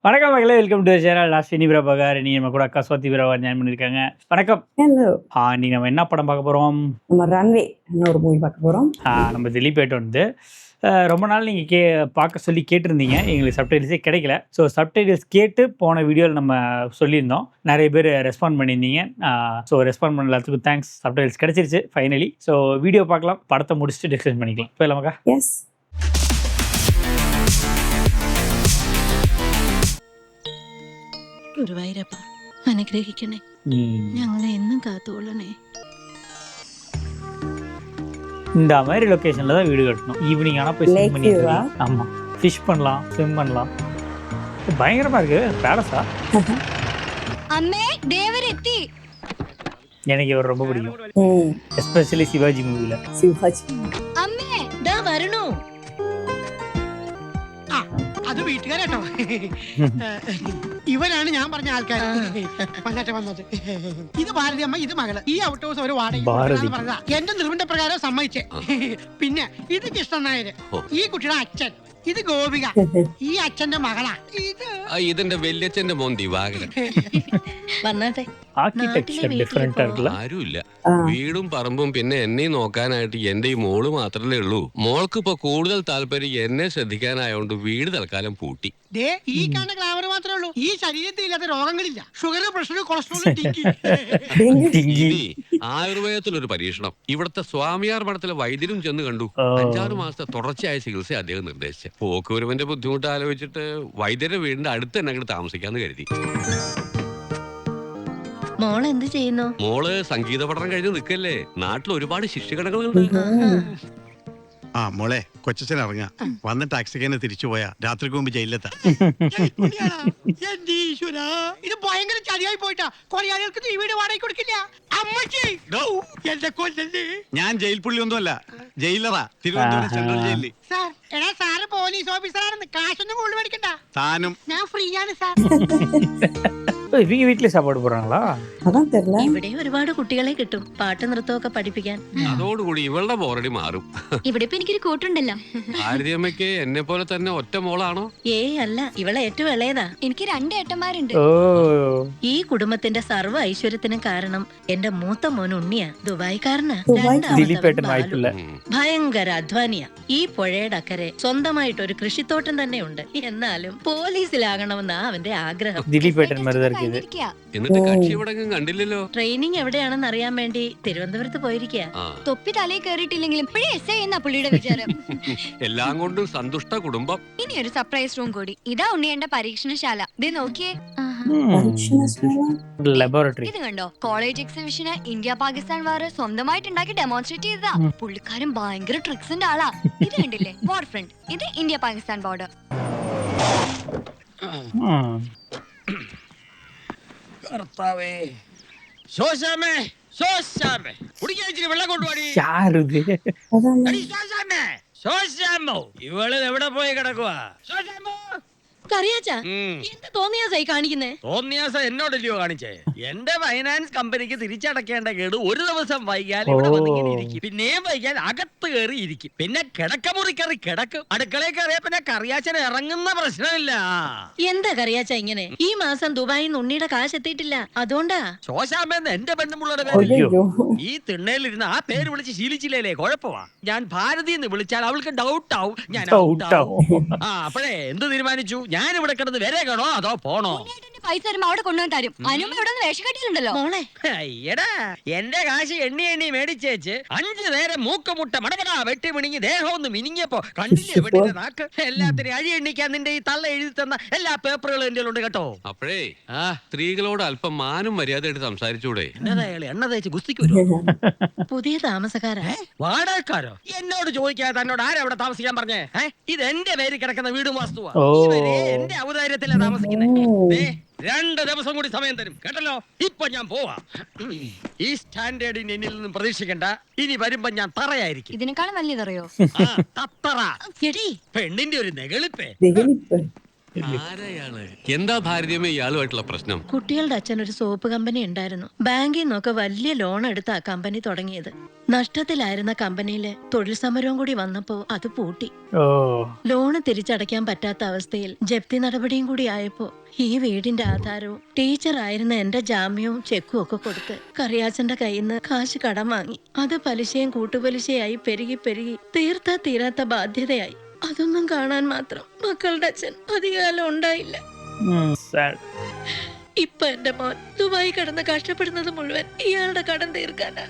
வணக்கம் மகளே, welcome to channel. நான் ஸ்ரீனி பிரபாகர். நீ நம்ம கூட அக்கா ஸ்வாதி பிரபாகர் ஜாயின் பண்ணியிருக்காங்க. வணக்கம். ஹலோ. இன்னைக்கு நம்ம என்ன படம் பார்க்க போகிறோம்? நம்ம ரன்வே ஒரு மூவி பார்க்க போகிறோம். நம்ம திலீப் ஏட்டு வந்து ரொம்ப நாள் நீங்கள் பார்க்க சொல்லி கேட்டிருந்தீங்க. எங்களுக்கு சப்டைட்டில்ஸே கிடைக்கல. ஸோ சப்டைட்டில்ஸ் கேட்டு போன வீடியோவில் நம்ம சொல்லியிருந்தோம். நிறைய பேர் ரெஸ்பாண்ட் பண்ணியிருந்தீங்க. ஸோ ரெஸ்பாண்ட் பண்ண எல்லாத்துக்கும் தேங்க்ஸ். சப்டைட்டில்ஸ் கிடைச்சிருச்சு ஃபைனலி. ஸோ வீடியோ பார்க்கலாம், படத்தை முடிச்சுட்டு டிஸ்கஸ் பண்ணிக்கலாம். போயிடலாமாக்கா? எஸ். ഗുരുവായൂരപ്പ അനുഗ്രഹിക്കണേ, ഞങ്ങളെ എന്നും കാത്തുകൊള്ളണേ. இந்த மாதிரி லொக்கேஷனில் தான் வீடு கட்டணும். ஈவினிங் ஆனால் போய் ஸ்விம் பண்ணி, ஆமாம், ஃபிஷ் பண்ணலாம், ஸ்விம் பண்ணலாம். பயங்கரமாக இருக்குது. பேலஸா? അമ്മേ ദേവരെത്തി. எனக்கு இவர் ரொம்ப பிடிக்கும், எஸ்பெஷலி சிவாஜி மூவியில். ശിവാജി. അമ്മേ ദാ വരണു. അത് വീട്ടുകാരട്ടോ. ഇവരാണ് ഞാൻ പറഞ്ഞ ആൾക്കാർ. വന്നിട്ട് ഇത് ഭാരതി അമ്മ, ഇത് മകള്. ഈ ഔട്ട് ഹൗസ് ഒരു വാടക പറഞ്ഞതാ. എന്റെ നിർബന്ധപ്രകാരം സമ്മതിച്ചേ. പിന്നെ ഇത് കൃഷ്ണൻ നായര്, ഈ കുട്ടിയുടെ അച്ഛൻ. ഇത് ഗോപിക, ഈ അച്ഛന്റെ മകളാ. ഇതിന്റെ വല്യച്ഛന്റെ മോൻ ദിവാകരൻ. വന്നാട്ടെ. ആർക്കിടെക്ചർ ഡിഫറെന്റ് ആയിട്ടുള്ള ആരുമില്ല. വീടും പറമ്പും പിന്നെ എന്നെയും നോക്കാനായിട്ട് എന്റെ ഈ മോള് മാത്രമേ ഉള്ളൂ. മോൾക്ക് ഇപ്പൊ കൂടുതൽ താല്പര്യം എന്നെ ശ്രദ്ധിക്കാനായോണ്ട് വീട് തൽക്കാലം പൂട്ടി. ഈ കാണുന്ന ഗ്ലാമർ മാത്രമേ ഉള്ളൂ. ഈ ശരീരത്തിൽ ഇല്ലാത്ത രോഗങ്ങളില്ല. ഷുഗർ, പ്രഷർ, കൊളസ്ട്രോൾ, ഇനി ആയുർവേദത്തിലൊരു പരീക്ഷണം ഇവിടുത്തെ സ്വാമിയാർ മഠത്തിലെ വൈദ്യരും ചെന്ന് കണ്ടു. 5-6 മാസത്തെ തുടർച്ചയായ ചികിത്സ അദ്ദേഹം നിർദ്ദേശിച്ചു. പോക്കുവരവന്റെ ബുദ്ധിമുട്ട് ആലോചിച്ചിട്ട് വൈദ്യരുടെ വീടിന്റെ അടുത്ത് തന്നെ അങ്ങോട്ട് താമസിക്കാന്ന് കരുതി. മോൾ എന്ത് ചെയ്യുന്നു? മോള് സംഗീത പഠനം കഴിഞ്ഞ് നിൽക്കല്ലേ. നാട്ടിൽ ഒരുപാട് ശിഷ്യഗണങ്ങളുണ്ട്. മോളെ, കൊച്ചച്ഛൻ ഇറങ്ങാ. വന്ന് ടാക്സിക്ക് തന്നെ തിരിച്ചു പോയാ രാത്രിക്ക് മുമ്പ് ജയിലിലെത്താ. ഇത് ഭയങ്കര ചതിയായി പോയിട്ടാ. കൊലയാളികൾക്ക് ഈ വീട് വാടക കൊടുക്കില്ല. ഞാൻ ജയിൽ പുള്ളി ഒന്നുമല്ല, ജയിലറാ, തിരുവനന്തപുരം സെൻട്രൽ ജയിലിൽ. സാർ, എടാ സാറ് പോലീസ് ഓഫീസറാണെന്ന്. കാശൊന്നും കൂടുതൽ മേടിക്കണ്ട. താനും ഞാൻ ഫ്രീ ആണ് സാർ. இவங்க வீட்டிலே சாப்பாடு போடுறாங்களா? അതാ തെരില്ല. ഇവിടെ ഒരുപാട് കുട്ടികളെ കിട്ടും പാട്ട് നൃത്തമൊക്കെ പഠിപ്പിക്കാൻ. അതോടുകൂടി ഇവളുടെ ബോറടി മാറും. ഇവിടെ ഇപ്പൊ എനിക്കൊരു കൂട്ടുണ്ടല്ലോ. ഭാരതിയമ്മയ്ക്ക് എന്നെ പോലെ തന്നെ ഒറ്റ മോളാണോ? ഏയ് അല്ല, ഇവളെ ഏറ്റവും ഇളയതാ. എനിക്ക് 2 ഏട്ടന്മാരുണ്ട്. ഓ, ഈ കുടുംബത്തിന്റെ സർവ്വ ഐശ്വര്യത്തിനും കാരണം എന്റെ മൂത്ത മോൻ ഉണ്ണിയാ. ദുബായിക്കാരനാ. ദിലീപേട്ടൻ വായ്പില്ല. ഭയങ്കര അധ്വാനിയാ. ഈ പുഴയുടെ അക്കരെ സ്വന്തമായിട്ട് ഒരു കൃഷിത്തോട്ടം തന്നെ ഉണ്ട്. എന്നാലും പോലീസിലാകണമെന്നാ അവന്റെ ആഗ്രഹം. ദിലീപേട്ടൻ മരുതർക്ക് എന്നിട്ട് കക്ഷി ഇവിടെ കണ്ടില്ലല്ലോ. ട്രെയിനിങ് എവിടെയാണെന്ന് അറിയാൻ വേണ്ടി തിരുവനന്തപുരത്ത് പോയിരിക്കുക. തൊപ്പി തലയിൽ കയറിയിട്ടില്ലെങ്കിലും ഇപ്പോഴേ എസ് എന്ന പുള്ളിയുടെ വിചാരം. എല്ലാം കൊണ്ടും സന്തുഷ്ട കുടുംബം. ഇനി ഒരു സർപ്രൈസ് റൂം കൂടി. ഇതാ ഉണ്ണിയന്റെ പരീക്ഷണശാല. ഇത് നോക്കിയേ, ലബോറട്ടറി. ഇത് കണ്ടോ? കോളേജ് എക്സിബിഷന് ഇന്ത്യ പാകിസ്ഥാൻ വാർ സ്വന്തമായിട്ട് ഉണ്ടാക്കി ഡെമോൺസ്ട്രേറ്റ് ചെയ്തതാ. പുള്ളിക്കാരൻ ഭയങ്കര ട്രിക്സിന്റെ ആളാ. ഇത് കണ്ടില്ലേ, വാർ ഫ്രണ്ട്. ഇത് ഇന്ത്യ പാകിസ്ഥാൻ ബോർഡർ. വെള്ളം കൊണ്ടുപോടി. ഇവള് എവിടെ പോയി കിടക്കുവാ? കറിയാച്ചാ, എന്ത് തോന്നിയാസായി കാണിക്കുന്നേ? തോന്നിയാസം എന്നോടല്ലയോ കാണിച്ചേ? എന്റെ ഫൈനാൻസ് കമ്പനിക്ക് തിരിച്ചടക്കേണ്ട കേട് ഒരു ദിവസം വൈകിയാൽ ഇവിടെ വന്നിങ്ങനെ ഇരിക്കും. പിന്നെയും വൈകിയാൽ അകത്ത് കയറി ഇരിക്കും. പിന്നെ കിടക്കമുറി കയറി കിടക്കും. അടുക്കളയിൽ കയറിയ പിന്നെ കറിയാച്ചൻ ഇറങ്ങുന്ന പ്രശ്നമില്ല. എന്താ കറിയാച്ചാ ഇങ്ങനെ? ഈ മാസം ദുബായിൽ നിന്ന് ഉണ്ണിയുടെ കാശ് എത്തിയിട്ടില്ല, അതുകൊണ്ടാ. ശോശാമെന്ന് എന്റെ പെണ്ണുമുള്ളയുടെ പേര്. ഈ തിണ്ണയിലിരുന്ന് ആ പേര് വിളിച്ച് ശീലിച്ചില്ലേ, കുഴപ്പമാ. ഞാൻ ഭാരതി എന്ന് വിളിച്ചാൽ അവൾക്ക് ഡൗട്ട് ആവും. ഞാൻ അപ്പോഴേ എന്ത് തീരുമാനിച്ചു? ഞാൻ ഇവിടെ കിടന്ന് വരേക്കണോ അതോ പോണോ? പൈസ വരുമ്പോ അവിടെ കൊണ്ടുവന്ന് തരും. അനുമ ഇവിടെ വേഷം കെട്ടിയിട്ടുണ്ടല്ലോ. മോളെ, എടാ, എന്റെ കാശ് എണ്ണി മേടിച്ചേച്ച് 5 നേരം മൂക്കുമുട്ട മടപടാ വെട്ടി മിണിങ്ങി ദേഹം ഒന്ന് മിനിങ്ങിയപ്പോ കണ്ടില്ലേ വെട്ടിന്റെ നാക്ക്? എല്ലാത്തിനും അഴി എണ്ണിക്കാൻ നിന്റെ ഈ തള്ള എഴുതി തന്ന എല്ലാ പേപ്പറുകളും എന്റെ ഉണ്ട് കേട്ടോ. അപ്പോഴേ സ്ത്രീകളോട് അല്പം മാനും മര്യാദയായിട്ട് സംസാരിച്ചൂടെ? എന്നതായാലും എണ്ണ തേച്ച് ഗുസ്തിക്ക് വരുമോ? പുതിയ താമസക്കാരാ. വാടകക്കാരോ? എന്നോട് ചോദിക്കാതെ തന്നോട് ആരവിടെ താമസിക്കാൻ പറഞ്ഞേ? ഇത് എന്റെ പേര് കിടക്കുന്ന വീടും വാസ്തുവാ. ഇവരെ എന്റെ ഔദാര്യത്തിലാ താമസിക്കുന്നേ. 2 ദിവസം കൂടി സമയം തരും കേട്ടല്ലോ. ഇപ്പൊ ഞാൻ പോവാ. ഈ സ്റ്റാൻഡേർഡിന് എന്നിൽ നിന്നും പ്രതീക്ഷിക്കണ്ട. ഇനി വരുമ്പോ ഞാൻ തറയായിരിക്കും. ഇതിനേക്കാളും വലിയതറിയോ? തത്തറ. എടീ, പെണ്ണിന്റെ ഒരു നെകളിപ്പേ. ആരെയാണ് എന്താ ഭാരതീയമേ ഇയാളുമായിട്ടുള്ള പ്രശ്നം? കുട്ടികളുടെ അച്ഛൻ ഒരു സോപ്പ് കമ്പനി ഉണ്ടായിരുന്നു. ബാങ്കിൽ നിന്നൊക്കെ വലിയ ലോൺ എടുത്ത് ആ കമ്പനി തുടങ്ങിയത്. നഷ്ടത്തിലായിരുന്ന കമ്പനിയില് തൊഴിൽ സമരവും കൂടി വന്നപ്പോ അത് പൂട്ടി. ഓ ലോണ് തിരിച്ചടയ്ക്കാൻ പറ്റാത്ത അവസ്ഥയിൽ ജപ്തി നടപടിയും കൂടി ആയപ്പോ ഈ വീടിന്റെ ആധാരവും ടീച്ചറായിരുന്ന എന്റെ ജാമ്യവും ചെക്കും ഒക്കെ കൊടുത്ത് കറിയാച്ചന്റെ കയ്യിൽ നിന്ന് കാശ് കടം വാങ്ങി. അത് പലിശയും കൂട്ടുപലിശയായി പെരുകി പെരുകി തീർത്താ തീരാത്ത ബാധ്യതയായി. അതൊന്നും കാണാൻ മാത്രം മക്കളുടെ അച്ഛൻ അധികകാലം ഉണ്ടായില്ല. sad. ഇപ്പൊ എന്റെ മോൻ ദുബായി കിടന്ന് കഷ്ടപ്പെടുന്നത് മുഴുവൻ ഇയാളുടെ കടം തീർക്കാനാ.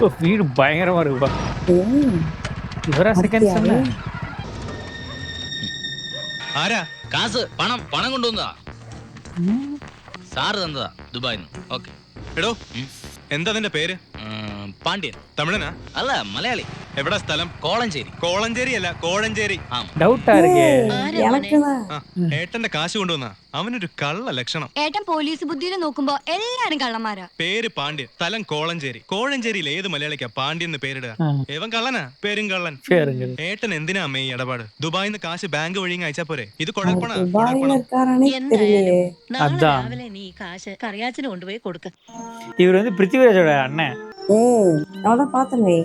ഓ, വീട് ഭയങ്കരமா இருக்குப்பா. ഇവരാ സെക്കൻഡ്സ് ആരാ? കാസ് പണം പണം കൊണ്ടുവന്നതാ. സാറ് തന്നതാ ദുബായിന്ന്. ഓക്കെ. എടോ, എന്താ നിന്റെ പേര്? പാണ്ഡ്യൻ. തമിഴനാ? അല്ല, മലയാളി. എവിടാ സ്ഥലം? കോളഞ്ചേരി. കോളഞ്ചേരി അല്ല, കോഴഞ്ചേരി. ആ. டவுட்டா இருக்கு. ആരാ മോനെ? எனக்குதான் ആ, ഏട്ടന്റെ കാശ് കൊണ്ടുവന്നാ. അവനൊരു കള്ള ലക്ഷണം. ഏട്ടൻ പോലീസ് ബുദ്ധിയിൽ നോക്കുമ്പോ എല്ലാരും കള്ളന്മാരാ. പേര് പാണ്ഡ്യൻ, സ്ഥലം കോളഞ്ചേരി. കോഴഞ്ചേരിയിൽ ഏത് മലയാളിക്കാ പാണ്ഡ്യൻ എന്ന് പേരിടുക? ഏവൻ കള്ളനാ, പേരും കള്ളൻ. பேருங்க. ഏട്ടൻ എന്തിനാ അമ്മേ ഈ ഇടപാട്? ദുബായിന്ന് കാശ് ബാങ്ക് വഴി അയച്ചാ പോരെ? ഇത് കുഴപ്പണ. துபாயில இருக்காரானே தெரியலையே. എന്തായാലും നാളെ അതാ. രാവിലെ നീ ഈ കാശ് കറിയാച്ചന് കൊണ്ടുപോയി കൊടുക്ക. இவர் வந்து பிருத்திவிராஜோட அண்ணன். அவதான் பார்த்தனே.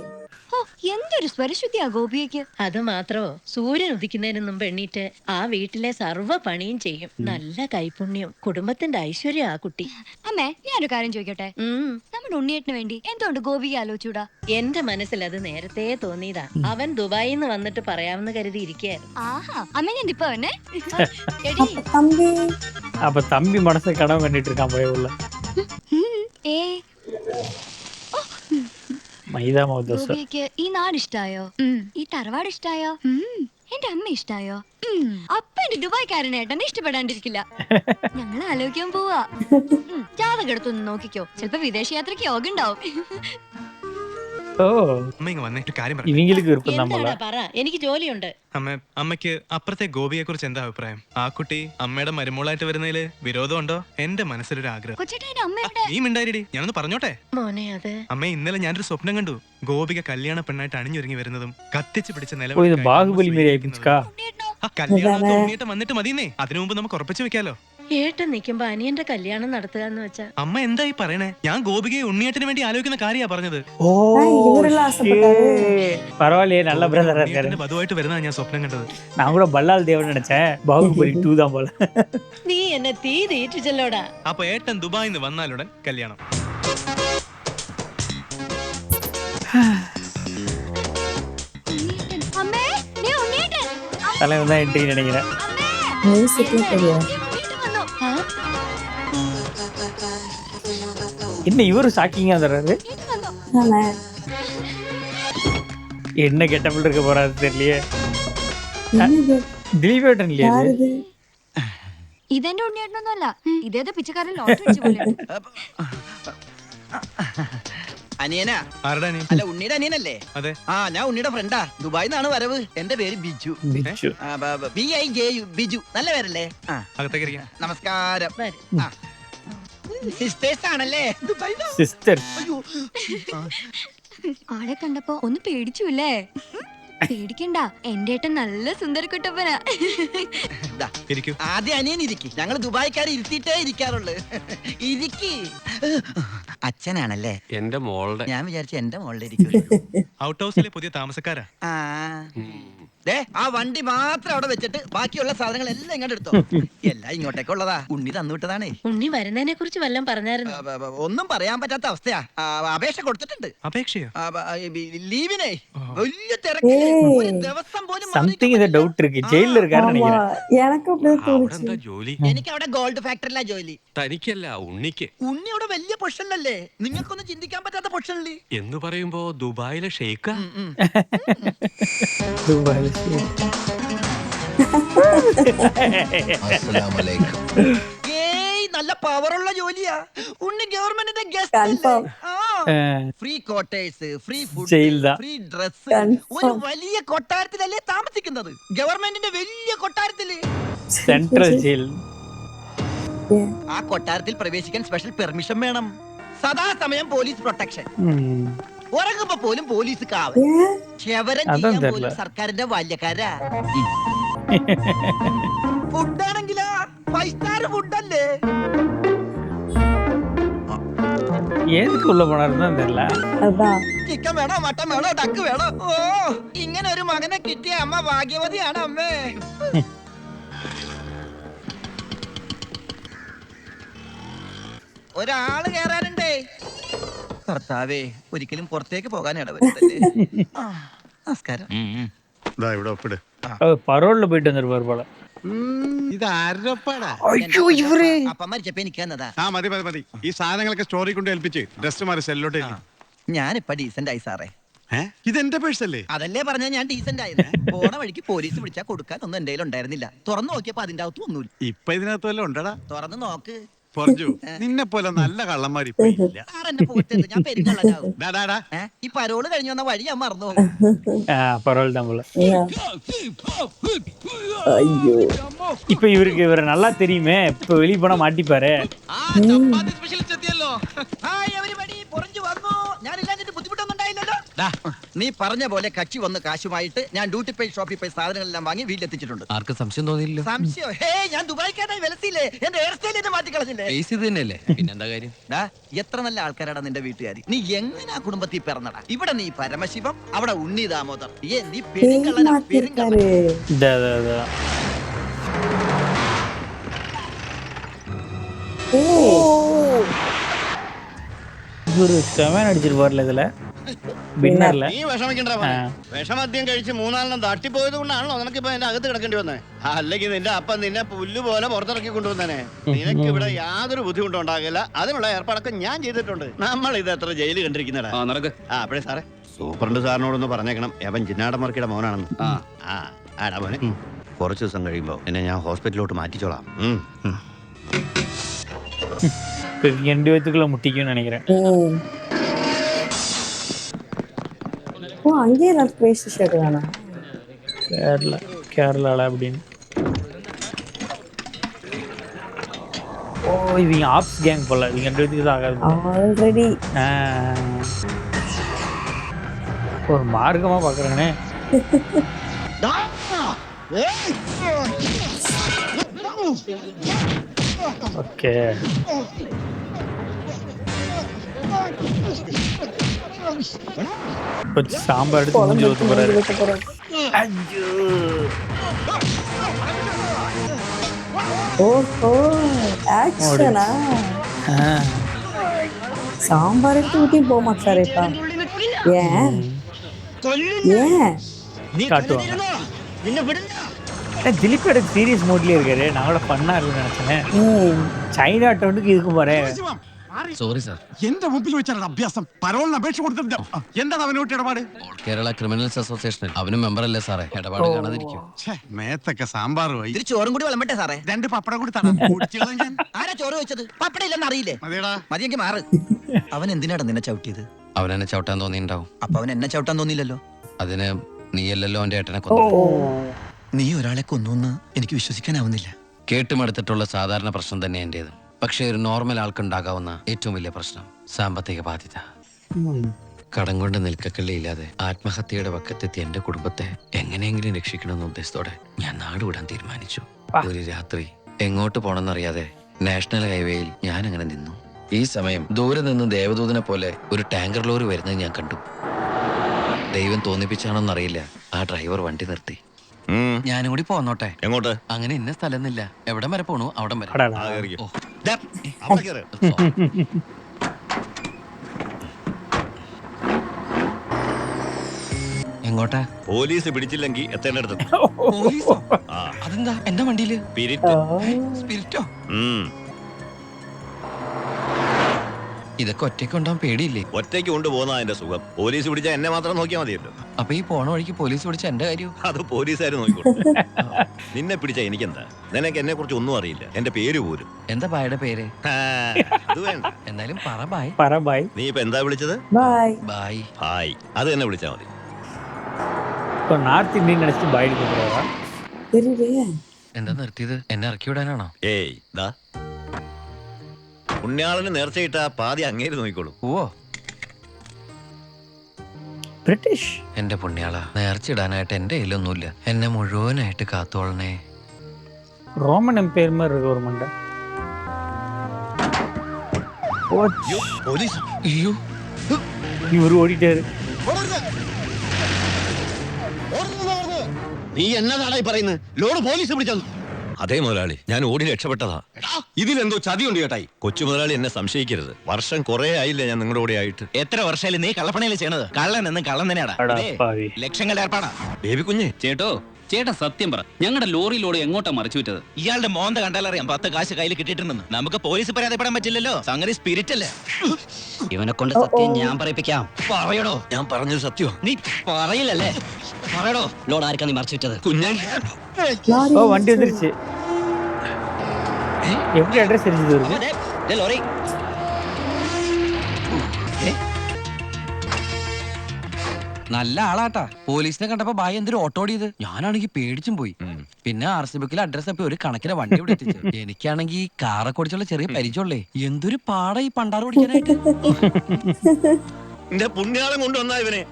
ഓ, എന്തൊരു സ്വരശുദ്ധിയാ ഗോപിയക്ക്. അത് മാത്രോ, സൂര്യൻ ഉദിക്കുന്നതിന് മുമ്പ് എണ്ണീറ്റ് ആ വീട്ടിലെ സർവ്വ പണിയും ചെയ്യും. നല്ല കൈപുണ്യം, കുടുംബത്തിന്റെ ഐശ്വര്യം ആ കുട്ടി. അമ്മേ, ഞാനൊരു കാര്യം ചോദിക്കട്ടെ. നമ്മുടെ ഉണ്ണിയേട്ടന് വേണ്ടി എന്തുകൊണ്ട് ഗോപിക ആലോചിച്ചൂടാ? എന്റെ മനസ്സിൽ അത് നേരത്തെ തോന്നിയതാ. അവൻ ദുബായിൽ നിന്ന് വന്നിട്ട് പറയാമെന്ന് കരുതി ഇരിക്കുകയായിരുന്നു. ആഹാ, അമ്മ ഞാൻ ഇപ്പൊ വന്നെ. அப்ப தம்பி அப்ப தம்பி மனசை கனவு கண்டிட்டு இருக்கான் போய் உள்ள. ഏ மைதா மாவு தோசை. ഗോപിയക്ക് ഈ നാട് ഇഷ്ടായോ? ഈ തറവാട് ഇഷ്ടായോ? എന്റെ അമ്മ ഇഷ്ടായോ? അപ്പൊ എന്റെ ദുബായ്ക്കാരൻ ഏട്ടനെ ഇഷ്ടപ്പെടാണ്ടിരിക്കില്ല. ഞങ്ങൾ ആലോചിക്കാൻ പോവാ. ജാതകം എടുത്തൊന്ന് നോക്കിക്കോ, ചിലപ്പോ വിദേശ യാത്രക്ക് യോഗ ഉണ്ടാവും. ஓ, അമ്മ ഇങ്ങ് വന്നേ, ഒരു കാര്യം പറ. இவங்களுக்கு விருப்பம் தான் போல. എന്താടാ പറ, എനിക്ക് ജോലിയുണ്ട്. അമ്മയ്ക്ക് അപ്പുറത്തെ ഗോപിയെ കുറിച്ച് എന്താ അഭിപ്രായം? ആ കുട്ടി അമ്മയുടെ മരുമോളായിട്ട് വരുന്നതില് വിരോധമുണ്ടോ? എന്റെ മനസ്സിലൊരു ആഗ്രഹം. കൊച്ചേട്ടന്റെ അമ്മ എവിടെ? നീ മിണ്ടായിരി, ഞാനൊന്ന് പറഞ്ഞോട്ടെ. മോനെ, അത് അമ്മ, ഇന്നലെ ഞാനൊരു സ്വപ്നം കണ്ടു. ഗോപിക കല്യാണ പെണ്ണായിട്ട് അണിഞ്ഞൊരുങ്ങി വരുന്നതും കത്തിച്ച് പിടിച്ച ഓ, ഇത് ബാഹുബലി മേരി ആയിപ്പിച്ചാ. ഉണ്ണിയേട്ടനോ? കല്യാണം ഉണ്ണിയേട്ടൻ വന്നിട്ട് മതിന്നേ. അതിനു മുമ്പ് നമുക്ക് ഉറപ്പിച്ചു വെക്കാലോ. ഏട്ടൻ നിക്കുമ്പോ അനിയന്റെ കല്യാണം നടത്തുക എന്ന് വെച്ചാ. അമ്മ എന്തായി പറയണേ? ഞാൻ ഗോപികയെ ഉണ്ണിയേട്ടന് വേണ്ടി ആലോചിക്കുന്ന കാര്യാ പറഞ്ഞത്. ஓ, இவரெல்லாம் ஆசைப்பட்டாரு. பரவாயில்லையே, நல்ல பிரதரா இருக்காரு. ഉണ്ണിയേട്ടന്റെ വധുവായിട്ട് വരുന്നതാ ഞാൻ സ്വപ്നം കണ്ടത്. நான் கூட பல்லால் தேவன் நினைச்சேன். பாகுபலி 2 தான் போல. നീ എന്നെ തീ തീറ്റിച്ചല്ലോടാ. അപ്പൊ ഏട്ടൻ ദുബായിന്ന് വന്നാലുടൻ കല്യാണം. ഉണ്ണിയേട്ടൻ. അമ്മേ, ദേ ഉണ്ണിയേട്ടൻ. தலைவன் தான் என்ட்ரி நினைக்கிறேன். അമ്മേ, மியூசிக்ல தெரியும். ദേ ഉണ്ണിയേട്ടൻ വന്നു. என்ன இவரு ஷாக்கிங்கா தர்றாரு? ഉണ്ണിയേട്ടൻ വന്നു. தானே. என்ன கெட்டபிள் இருக்க போறாரு தெரியலையே. என்னது? ദിലീപേട്ടൻ ഇല്ലേ ഇത്? யாருது? ഇതെന്റെ ഉണ്ണിയേട്ടനൊന്നും അല്ല. ഇതേതോ പിച്ചക്കാരൻ ലോട്ടറി അടിച്ച പോലെയുണ്ട്. അനിയനാ? ആരുടെ അനിയൻ? അല്ല, ഉണ്ണിയുടെ അനിയനല്ലേ? അതെ. ആ, ഞാൻ ഉണ്ണിയുടെ ഫ്രണ്ടാ. ദുബായിന്നാണ് വരവ്. എന്റെ പേര് ബിജു. ബിജു. BIJU, ബിജു. നല്ല പേരല്ലേ? ആ, അകത്തേക്ക് ഇരിക്കാം. നമസ്കാരം. വരും. സിസ്റ്റേഴ്സ് ആണല്ലേ? ദുബായിന്നാ? സിസ്റ്റർ. അയ്യോ. ആളെ കണ്ടപ്പോ ഒന്ന് പേടിച്ചുല്ലേ? പേടിക്കണ്ട, എന്റെ ഏട്ടൻ നല്ല സുന്ദരക്കുട്ടപ്പനാ. ദാ, ഇരിക്കൂ. ആദ്യം അനിയൻ ഇരിക്കി. ഞങ്ങൾ ദുബായിക്കാരെ ഇരുത്തിയിട്ടേ ഇരിക്കാറുള്ളു. ഇരിക്കി. അച്ഛനാണല്ലേ? എന്റെ മോളുടെ. ഞാൻ വിചാരിച്ചു എന്റെ മോളിൽ ഇരിക്കും. ഔട്ട് ഹൗസിലെ പുതിയ താമസക്കാരാ. ആ, ദേ, ആ വണ്ടി മാത്രം അവിടെ വെച്ചിട്ട് ബാക്കിയുള്ള സാധനങ്ങൾ എല്ലാം ഇങ്ങോട്ട് എടുത്തോ. എല്ലാം ഇങ്ങോട്ടേക്കുള്ളതാ. ഉണ്ണി തന്നുവിട്ടതാണേ. ഉണ്ണി വരുന്നതിനെ കുറിച്ച് വല്ലതും പറഞ്ഞായിരുന്നു? ഒന്നും പറയാൻ പറ്റാത്ത അവസ്ഥയാ. അപേക്ഷ കൊടുത്തിട്ടുണ്ട്. അപേക്ഷയോ? ലീവിനെ വലിയ തിരക്കില് ഒരു ദിവസം പോലും സംതിങ് ഇത് ഡൗട്ട് இருக்கு. ജയിലിൽ இருக்காரு ஆமா, நினைக்கிறேன். எனக்கும் அப்படியே അവിടെ தோணுச்சு. എന്താ ജോലി? എനിക്ക് അവിടെ ഗോൾഡ് ഫാക്ടറിയിലാ ജോലി. തനിക്കല്ല, ഉണ്ണിക്ക്. ഉണ്ണി അവിടെ വലിയ പൊഷനിലല്ലേ? നിങ്ങൾക്കൊന്നും ചിന്തിക്കാൻ പറ്റാത്ത പൊഷനില്. എന്ന് പറയുമ്പോ ദുബായിലെ ഷെയ്ക്കാ. ദുബായ്. ഏയ്, നല്ല പവറുള്ള ജോലിയാ. ഉണ്ണി ഗവൺമെന്റിന്റെ Confirm. Free quarters, free food, ജയിലിലാ. Free dress. Confirm. ഒരു വലിയ കൊട്ടാരത്തിലല്ലേ താമസിക്കുന്നത്? ഗവൺമെന്റിന്റെ വലിയ കൊട്ടാരത്തില്. Central jail. ആ കൊട്ടാരത്തിൽ പ്രവേശിക്കാൻ സ്പെഷ്യൽ പെർമിഷൻ വേണം. സദാസമയം പോലീസ് പ്രൊട്ടക്ഷൻ. ഉറങ്ങുമ്പോ പോലും പോലീസ് കാവൽ. ക്ഷവരം അതെന്താ ചെയ്യാൻ പോലും അറിയില്ല. സർക്കാരിന്റെ ബാല്യക്കാരാ. ഫുഡാണെങ്കിലാ 5 സ്റ്റാർ ഫുഡല്ലേ. எதுக்கு உள்ள போனாருன்னு தெரியல. அதான் ചിക്കൻ വേണോ മട്ടൻ വേണോ ഡക്ക് വേണോ? ഓ ഇങ്ങനെ ഒരു മകനെ കിട്ടിയ അമ്മ ഭാഗ്യവതിയാണ് അമ്മേ. ഒരാള് കേറാനുണ്ടേ. കർത്താവേ ഒരിക്കലും പുറത്തേക്ക് പോകാൻ ഇടവരുത്തല്ലേ. ആ, നമസ്കാരം. ഇവിടെ ഒപ്പിട്. பரோல்ல போயிட்டு வந்திருப்பாரு போல. ഇത് ആരപ്പാടാ? ஐயோ இவரு അപ്പം മരിച്ചപ്പോ എനിക്ക് തന്നതാ. ആ മതി മതി മതി. ഈ സാധനങ്ങളൊക്കെ സ്റ്റോറി കൊണ്ട് ഏൽപ്പിച്ച് ഡ്രസ് മാറി സെല്ലോട്ട്. ഞാനിപ്പ ഡീസന്റ് ആയി സാറേ. ഇതെന്റെ പേഴ്സല്ലേ? അതല്ലേ പറഞ്ഞ ഞാൻ ഡീസന്റ് ആയിരുന്നു. പോണ വഴിക്ക് പോലീസ് വിളിച്ചാൽ കൊടുക്കാൻ ഒന്നും എന്റെ ഉണ്ടായിരുന്നില്ല. തുറന്നു നോക്കിയപ്പോ അതിന്റെ അകത്ത് ഒന്നുമില്ല. ഇപ്പൊ ഇതിനകത്ത് വല്ലതും ഉണ്ടടാ? തുറന്നു നോക്ക്. പറഞ്ഞു നിന്നെ പോലെ നല്ല കള്ളന്മാർ ഇപ്പൊ ഇല്ല. സാറെന്നെ പോയിട്ട് ഞാൻ പെരുങ്കള്ളനാവും. ഡാ, ഡാ, ഡാ. ഈ പരോള് കഴിഞ്ഞു വന്ന വഴി ഞാൻ മറന്നു. பரோல் தான் போல. ஐயோ இப்ப இவருக்கு இவரை நல்லா தெரியுமே, இப்ப வெளிய போனா மாட்டிப்பாரு. നീ പറഞ്ഞ പോലെ കച്ചി വന്ന് കാശുമായിട്ട് ഞാൻ ഡ്യൂട്ടി പേ ഷോപ്പിൽ പോയി സാധനങ്ങളെല്ലാം വാങ്ങി വീട്ടിലെത്തിച്ചിട്ടുണ്ട്. ആർക്കും സംശയം തോന്നിയില്ല. സംശയം? ഹേ ഞാൻ ദുബായിക്കാരായി വിലസില്ലേ. എന്റെ ഹെയർ സ്റ്റൈൽ മാറ്റിക്കളഞ്ഞില്ലേ. തന്നെയല്ലേ, പിന്നെന്താ കാര്യം? എത്ര നല്ല ആൾക്കാരാടാ നിന്റെ വീട്ടുകാരി. നീ എങ്ങനെ ആ കുടുംബത്തിൽ പിറന്നടാ? ഇവിടെ നീ പരമശിവം, അവിടെ ഉണ്ണി ദാമോദർ. നീ பேய் പെരുങ്കള്ളനാ, പെരുങ്കള്ളൻ. மாத்திருக்காரு. இவரு செவன் அடிச்சிருப்பார்ல இதுல വിന്നറില്ല. നീ വിഷമിക്കണ്ട. വിഷമദ്യം കഴിച്ച് 3-4 തട്ടിപ്പോയത് കൊണ്ടാണല്ലോ നിനക്കിപ്പോ എന്റെ അകത്ത് കിടക്കേണ്ടി വന്നേ. അല്ലെങ്കിൽ നിന്റെ അപ്പൻ നിന്നെ പുല്ല് പോലെ പുറത്തിറക്കി കൊണ്ടുവന്നേ. നിനക്ക് ഇവിടെ യാതൊരു ബുദ്ധിമുട്ടും ഉണ്ടാകില്ല. അതിനുള്ള ഏർപ്പാടൊക്കെ ഞാൻ ചെയ്തിട്ടുണ്ട്. നമ്മൾ ഇത് എത്ര ജയില് കണ്ടിരിക്കുന്നടാ. അപ്പഴേ സാറേ സൂപ്രണ്ട് സാറിനോടൊന്ന് പറഞ്ഞേക്കണം, അവൻ ജിന്നാടമർക്കിയുടെ മോനാണെന്ന്. ആടാ മോനെ, കുറച്ച് ദിവസം കഴിയുമ്പോ എന്നെ ഞാൻ ഹോസ്പിറ്റലിലോട്ട് മാറ്റിച്ചോളാം. ரெண்டு பேத்துக்குள்ள முட்டிக்கும்னு நினைக்கிறேன். ஓ அங்கேயே நான் பேஸ்ட் ஷர்ட் வேணாம். கேரளால அப்படின்னு. ஓ இவங்க ஆப்ஸ் கேங் போல. இவங்க ரெண்டு பேத்துக்கு தான் ஆகாது ஆல்ரெடி. ஒரு மார்க்கமா பாக்குறானே. ஓகே கொஞ்சம் சாம்பார் எடுத்து மூஞ்சி ஊத்த போறாரு. ஓஹோ ஆக்ஷனா. சாம்பார் எடுத்து ஊத்தி போக மாட்டாரேப்பா. ஏன் ஏன் காட்டுவாங்க. திலீப் எடுத்து சீரியஸ் மோட்லயே இருக்காரு. நான் கூட ஃபன்னா இருக்குன்னு நினைச்சேன். ചൈന അക്കൗണ്ടിക്ക് ഇരിക്കും പോരെ. Sorry sir. എന്റെ മുമ്പിൽ വെച്ചാണ് അഭ്യാസം. പരോളിന് അപേക്ഷ കൊടുത്തിട്ടുണ്ട്. എന്താണ് അവനോട്ട് ഇടപാട്? കേരള ക്രിമിനൽസ് അസോസിയേഷനിൽ അവനും മെമ്പർ അല്ലേ സാറേ, ഇടപാട് കാണാതിരിക്കും. മേത്തൊക്കെ സാമ്പാറുമായി. ഇതിൽ ചോറും കൂടി വിളമ്പട്ടെ സാറേ? 2 പപ്പടം കൂടി തരാം. ഞാൻ ആരാ ചോറ് വെച്ചത്? പപ്പടം ഇല്ലെന്ന് അറിയില്ലേ? മതിയടാ. മതിയെങ്കിൽ മാറ്. അവൻ എന്തിനാണ് നിന്നെ ചവിട്ടിയത്? അവനെന്നെ ചവിട്ടാൻ തോന്നിയിട്ടുണ്ടാവും. അപ്പൊ അവൻ എന്നെ ചവിട്ടാൻ തോന്നിയില്ലല്ലോ. അതിന് നീയല്ലല്ലോ അവന്റെ ഏട്ടനെ കൊന്നു. നീ ഒരാളെ കൊന്നു എനിക്ക് വിശ്വസിക്കാനാവുന്നില്ല. കേട്ടുമെടുത്തിട്ടുള്ള സാധാരണ പ്രശ്നം തന്നെ എന്റേതും. പക്ഷേ ഒരു നോർമൽ ആൾക്കുണ്ടാകാവുന്ന ഏറ്റവും വലിയ പ്രശ്നം സാമ്പത്തിക ബാധ്യത. കടം കൊണ്ട് നിൽക്കക്കള്ളിയില്ലാതെ ആത്മഹത്യയുടെ പക്കത്തെത്തി എന്റെ കുടുംബത്തെ എങ്ങനെയെങ്കിലും രക്ഷിക്കണമെന്ന ഉദ്ദേശത്തോടെ ഞാൻ നാടുവിടാൻ തീരുമാനിച്ചു. ഒരു രാത്രി എങ്ങോട്ട് പോണെന്നറിയാതെ നാഷണൽ ഹൈവേയിൽ ഞാൻ അങ്ങനെ നിന്നു. ഈ സമയം ദൂരെ നിന്ന് ദേവദൂതനെ പോലെ ഒരു ടാങ്കർ ലോറി വരുന്നത് ഞാൻ കണ്ടു. ദൈവം തോന്നിപ്പിച്ചാണോന്നറിയില്ല, ആ ഡ്രൈവർ വണ്ടി നിർത്തി. ഞാനും കൂടി പോന്നോട്ടെ? എങ്ങോട്ട്? അങ്ങനെ ഇന്ന സ്ഥലമൊന്നുമില്ല, എവിടം വരെ പോണു അവിടം വരെ. എങ്ങോട്ടാ? പോലീസ് പിടിച്ചില്ലെങ്കിൽ എത്തേണ്ടടുത്ത്. പോലീസോ? അതെന്താ എന്റെ വണ്ടിയില് സ്പിരിറ്റോ? ഇതൊക്കെ ഒറ്റയ്ക്ക് ഉണ്ടാവാൻ പേടിയില്ലേ? ഒറ്റയ്ക്ക് കൊണ്ടുപോകുന്ന അതിന്റെ സുഖം. പോലീസ് പിടിച്ചാൽ എന്നെ മാത്രം നോക്കിയാൽ മതിയല്ലോ. അപ്പൊ ഈ പോണ വഴിക്ക് പോലീസ് പിടിച്ച എന്റെ കാര്യം? അത് പോലീസുകാർ നോക്കിക്കോളൂ. നിന്നെ പിടിച്ച എനിക്കെന്താ? നിനക്ക് എന്നെ കുറിച്ച് ഒന്നും അറിയില്ല, എന്റെ പേര് പോലും. എന്താ ബായുടെ പേര്? അത് വേണ്ട. എന്നാലും പറ ബായ്. പറ ബായ്. നീ ഇപ്പൊ എന്താ വിളിച്ചത്? பாய் ബായ്. ഹായ്. അത് തന്നെ വിളിച്ചാ മതി. இப்போ நார்த் இந்தியன் நினைச்சு பாய் கூப்பிடுறா. தெரியலையே. എന്താ നിർത്തിയത്? എന്നെ ഇറക്കി വിടാനാണോ? ഏയ് ദാ പുണ്യാളന് നേർച്ചയിട്ട പാതി അങ്ങേര് നോക്കിക്കോളൂ. ഓ ബ്രിട്ടീഷ്. എന്റെ പുണ്യാള, നേർച്ചിടാനായിട്ട് എന്റെ കയ്യിലൊന്നുമില്ല. എന്നെ മുഴുവനായിട്ട് കാത്തോളണേ. ரோமன் எம்பையர் மாதிரி இருக்கு ஒரு மண்டை. പോലീസ് അയ്യോ, இவர் ஓடிட்டாரு. നീ എന്നതാടായി പറയുന്നത്? ലോഡ് പോലീസ് പിടിച്ചത്. അതേ മുതലാളി, ഞാൻ ഓടി രക്ഷപ്പെട്ടതാ. ഇതിലെന്തോ ചതിയുണ്ട് ചേട്ടായി. കൊച്ചു മുതലാളി എന്നെ സംശയിക്കരുത്. വർഷം കുറെ ആയില്ലേ ഞാൻ നിങ്ങളുടെ കൂടെ ആയിട്ട്. എത്ര വർഷമായാലും നീ കള്ളപ്പണിയല്ലേ ചെയ്യണത്? കള്ളൻ എന്ന് കള്ളൻ തന്നെയാടാ. அடா ഇതേ பாவி. ലക്ഷങ്ങളുടെ ഏർപ്പാടാ. ബേബി കുഞ്ഞ്, ചേട്ടോ ചേട്ടാ സത്യം പറ, ഞങ്ങളുടെ ലോറിയിലൂടെ എങ്ങോട്ടാ മറിച്ചു വിറ്റത്? ഇയാളുടെ മോന്ത കണ്ടാലറിയാം 10 കാശ് കയ്യിൽ കിട്ടിയിട്ടുണ്ടെന്ന്. നമുക്ക് പോലീസ് പരാതിപ്പെടാൻ പറ്റില്ലല്ലോ, സംഗതി സ്പിരിറ്റ് അല്ലേ. ഇവനെ കൊണ്ട് സത്യം ഞാൻ പറയിപ്പിക്കാം. പറയടോ. ഞാൻ പറഞ്ഞത് സത്യമാ. നീ പറയില്ലല്ലേ? പറയടോ. ലോഡ് ആർക്കാ നീ മറിച്ചു വിറ്റത്? കുഞ്ഞൻ, ஓ வண்டி வந்துருச்சு. எப்படி அட்ரஸ் தெரிஞ்சது இருக்கு? ദേ, ദേ ലോറി. നല്ല ആളാട്ടാ. പോലീസിനെ കണ്ടപ്പോ ബായി എന്തൊരു ഓട്ടോ ഓടിയത്. ഞാനാണെങ്കിൽ പേടിച്ചും പോയി. പിന്നെ RC ബുക്കിൽ അഡ്രസ് അപ്പൊ ഒരു കണക്കിന് വണ്ടി ഇവിടെ എത്തിച്ചു. എനിക്കാണെങ്കിൽ കാറൊക്കെ ഓടിച്ചുള്ള ചെറിയ പരിചയമുള്ളേ. എന്തൊരു പാട ഈ പണ്ടാറ് ഓടിക്കാനായിട്ട്. എന്റെ പുണ്യാളം കൊണ്ടുവന്നാ ഇവനെ.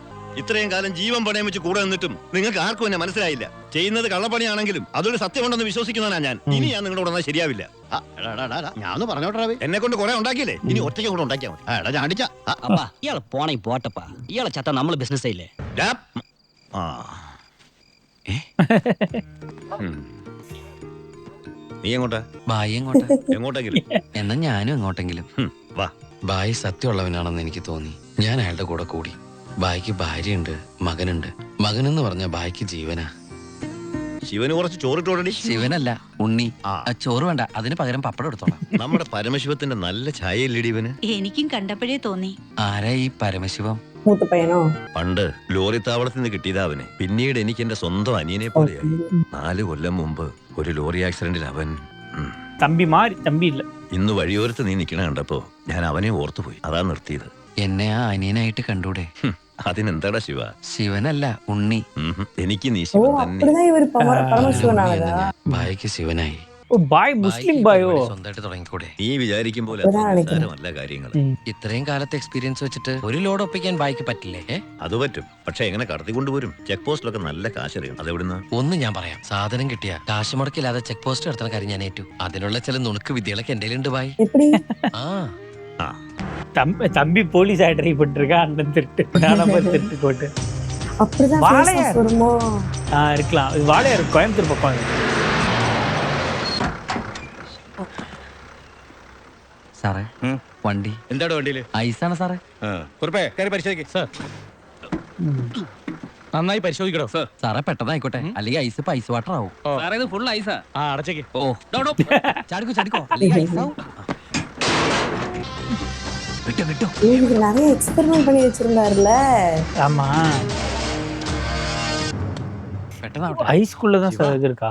ഇത്രയും കാലം ജീവൻ പണയം വെച്ച് കൂടെ നിന്നിട്ടും നിങ്ങൾക്ക് ആർക്കും എന്നെ മനസ്സിലായില്ല. ചെയ്യുന്നത് കള്ളപ്പണിയാണെങ്കിലും അതൊരു സത്യമുണ്ടെന്ന് വിശ്വസിക്കുന്നവനാ ഞാൻ. ഇനി ഞാൻ നിങ്ങളുടെ കൂടെ വന്നാൽ ശരിയാവില്ല. ഞാൻ പറഞ്ഞോട്ടെ, എന്നെ കൊണ്ട് കുറെ ഉണ്ടാക്കിയില്ലേ, ഇനി ഒറ്റയ്ക്ക് കൂടെ ഉണ്ടാക്കിയാൽ മതി. എടാ ചാടിച്ച. അപ്പാ ഇയാള് പോണേ പോട്ടപ്പാ. ഇയാളെ ചത്ത നമ്മള് ബിസിനസ് ചെയ്യില്ലേ? ആ. നീ എങ്ങോട്ടാ? ബായി എങ്ങോട്ടാ? എങ്ങോട്ടെങ്കിലും. എന്നാ ഞാനും എങ്ങോട്ടെങ്കിലും. വാ. ബായി സത്യമുള്ളവനാണെന്ന് എനിക്ക് തോന്നി. ഞാൻ അയാളുടെ കൂടെ കൂടി. ബായിക്ക് ഭാര്യയുണ്ട്, മകനുണ്ട്. മകനെന്ന് പറഞ്ഞ ബായിക്ക് ജീവനാ. ശിവന് കുറച്ച് ചോറിട്ടോടടി. ശിവനല്ല, ഉണ്ണി. ആ. ചോറ് വേണ്ട, അതിന് പകരം പപ്പടം എടുത്തോളാം. നമ്മുടെ പരമശിവത്തിന്റെ നല്ല ഛായയില്ലേടി ഇവന്. എനിക്കും കണ്ടപ്പോഴേ തോന്നി. ആരാ ഈ പരമശിവം? മൂത്ത പയ്യനോ? പണ്ട് ലോറി താവളത്തിൽ നിന്ന് കിട്ടിയതാ അവന്. പിന്നീട് എനിക്ക് എന്റെ സ്വന്തം അനിയനെ പോലെയായി. 4 കൊല്ലം മുമ്പ് ഒരു ലോറി ആക്സിഡന്റിൽ അവൻ தம்பி மாறி தம்பி இல்ல. ഇന്ന് വഴിയോരത്ത് നീ നിക്കണ കണ്ടപ്പോ ഞാൻ അവനെ ഓർത്തുപോയി. അതാ നിർത്തിയത്. എന്നെ ആ അനിയനായിട്ട് കണ്ടൂടെ? അതിനെന്താടാ ശിവ? ശിവനല്ല, ഉണ്ണി. എനിക്ക് നീ ஓ ശിവൻ തന്നെ. அப்படிதான் இவர் பரமசிவனானதா? ബായിക്ക് ശിവനായി. ஓ பாய் മുസ്ലിം ബായോ? സ്വന്തമായിട്ട് തുടങ്ങിക്കൂടെ? നീ വിചാരിക്കും പോലെ നിസ്സാരമല്ല കാര്യങ്ങൾ. ഇത്രയും കാലത്തെ എക്സ്പീരിയൻസ് വെച്ചിട്ട് ഒരു ലോഡ് ഒപ്പിക്കാൻ ബായിക്ക് പറ്റില്ലേ? അത് പറ്റും, പക്ഷെ എങ്ങനെ കടത്തിക്കൊണ്ടുപോരും? ചെക്ക് പോസ്റ്റിലൊക്കെ നല്ല കാശറിയും. അതെവിടുന്ന്? ഒന്ന് ഞാൻ പറയാം. സാധനം കിട്ടിയ കാശ് മുടക്കില്ലാതെ ചെക്ക് പോസ്റ്റ് നടത്തുന്ന കാര്യം ഞാൻ ഏറ്റു. അതിനുള്ള ചില നുണുക്ക് വിദ്യകളൊക്കെ എന്റെ ഉണ്ട് ബായി. எப்படி? ആ தம்பி போலீஸ் ஆகி ட்ரை பண்ணிருக்கா. அண்ணன் திருட்டு, நானும் திருட்டு போட்டு. அப்படிதான் வாழையா faces வருமோ? இருக்கலாம். இது வாழையார் கோயம்புத்தூர் பக்கம் இது. സാറേ, വണ്ടി എന്താടോ വണ്ടിയില്? ഐസാണ് സാറേ. കുറിപ്പേ കയറി പരിശോധിക്കും. നന്നായി പരിശോധിക്കണോ? സാറേ പെട്ടെന്നായിക്കോട്ടെ, അല്ലെങ്കിൽ ഐസ് ഇപ്പൊ ഐസ് വാട്ടർ ആവും. സാറേ ഇത് ഫുൾ ഐസാ. ആ അടച്ചേക്ക്. ഓ ചാടിക്കോ ചാടിക്കോ, അല്ലെങ്കിൽ ഐസ് ആവും. വിട്ടോ വിട്ടോ. இவங்க நிறைய எக்ஸ்பெரிமெண்ட் பண்ணி வச்சிருந்தாருல. ஆமா, പെട്ടെന്നാവട്ടെ. ஐஸ்குள்ளதான் சார் இது இருக்கா?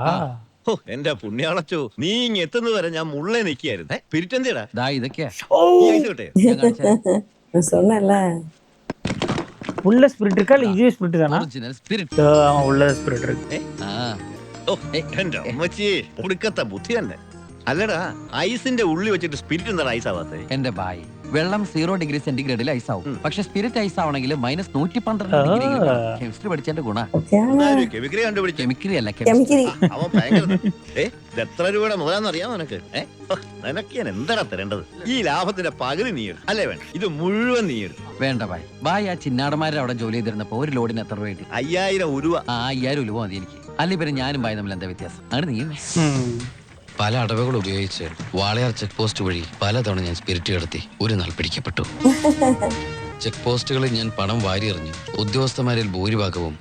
ഓ എന്റെ പുണ്യാളച്ചോ, നീ ഇങ്ങ് എത്തുന്നത് വരെ ഞാൻ മുള്ളേ നിൽക്കായിരുന്നു. പിരിറ്റെന്തിടാ ദാ ഇതൊക്കെയാ കിട്ടെ. ഞാൻ കാണിച്ചേ. நான் சொன்னேன்ல. உள்ள ஸ்பிரிட் இருக்கா இல்ல இதுவே ஸ்பிரிட் தானா? Original spirit. ஆமா உள்ள ஸ்பிரிட் இருக்கு. ഓ എന്റെ അമ്മച്ചി, ഒടുക്കത്തെ ബുദ്ധി തന്നെ. അല്ലടാ, ഐസിന്റെ ഉള്ളി വെച്ചിട്ട് സ്പിരിറ്റ് എന്താണ് ഐസ് ആവാത്തേ? എന്റെ ബായ്, വെള്ളം 0 ഡിഗ്രി സെന്റിഗ്രേഡിൽ ഐസ് ആവും. പക്ഷെ സ്പിരിറ്റ് ഐസ് ആവണമെങ്കിൽ -112 ഡിഗ്രി. കെമിസ്ട്രി പഠിച്ചതിന്റെ ഗുണ. കെമിക്കറി കണ്ടുപിടിച്ചു. കെമിക്കറി അല്ല, கெமிக்கரி. അവൻ ഭയങ്കര ഇത് എത്ര രൂപയുടെ മുതലാന്ന് അറിയാമോ നിനക്ക്? നിനക്ക് ഞാൻ എന്താ തരേണ്ടത്? ഈ ലാഭത്തിന്റെ പകുതി നീ എടുത്തു അല്ലേ? വേണ്ട, ഇത് മുഴുവൻ നീ എടുത്തു. വേണ്ട ബായ്. ബായ് ആ ചിന്നാടന്മാരുടെ അവിടെ ജോലി ചെയ്തിരുന്നപ്പോ ഒരു ലോഡിന് എത്ര രൂപ കിട്ടി? 5000 ഉരുവ. ആ 5000 ഉലുവ മതി എനിക്ക്. അല്ലെ പിന്നെ ഞാനും ബായ് തമ്മിൽ എന്താ വ്യത്യാസം? അങ്ങനെ നീ പല അടവുകൾ ഉപയോഗിച്ച് വാളയാർ ചെക്ക് പോസ്റ്റ് വഴി പലതവണ ഞാൻ സ്പിരിറ്റ് കടത്തി. ഒരു നാൾ പിടിക്കപ്പെട്ടു. ചെക്ക് പോസ്റ്റുകളിൽ ഞാൻ പണം വാരിയെറിഞ്ഞു. ഉദ്യോഗസ്ഥന്മാരിൽ ഭൂരിഭാഗവും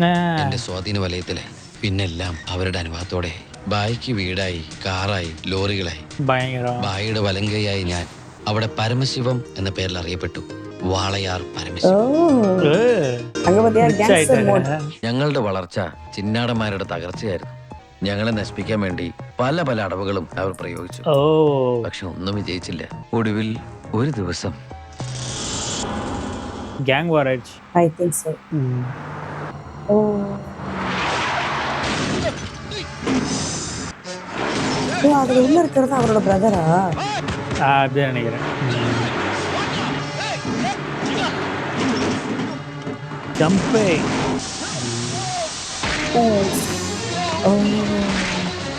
എന്റെ സ്വാധീന വലയത്തിലായി. പിന്നെല്ലാം അവരുടെ അനുഭവത്തോടെ ബായിക്ക് വീടായി, കാറായി, ലോറികളായി. ബായിയുടെ വലങ്കയായി ഞാൻ അവിടെ പരമശിവം എന്ന പേരിൽ അറിയപ്പെട്ടു. വാളയാർ പരമശിവം. ഞങ്ങളുടെ വളർച്ച ചിന്നാടന്മാരുടെ തകർച്ചയായിരുന്നു. ഞങ്ങളെ നശിപ്പിക്കാൻ വേണ്ടി പല പല അടവുകളും അവർ പ്രയോഗിച്ചു. പക്ഷെ ഒന്നും വിജയിച്ചില്ല. ഒടുവിൽ ഒരു ദിവസം gang war ആയിடுச்சு. I think so. ஓ அது உள்ள இருக்கிறது அவரோட பிரதரா? அது நினைக்கிறேன். ஜம்பே.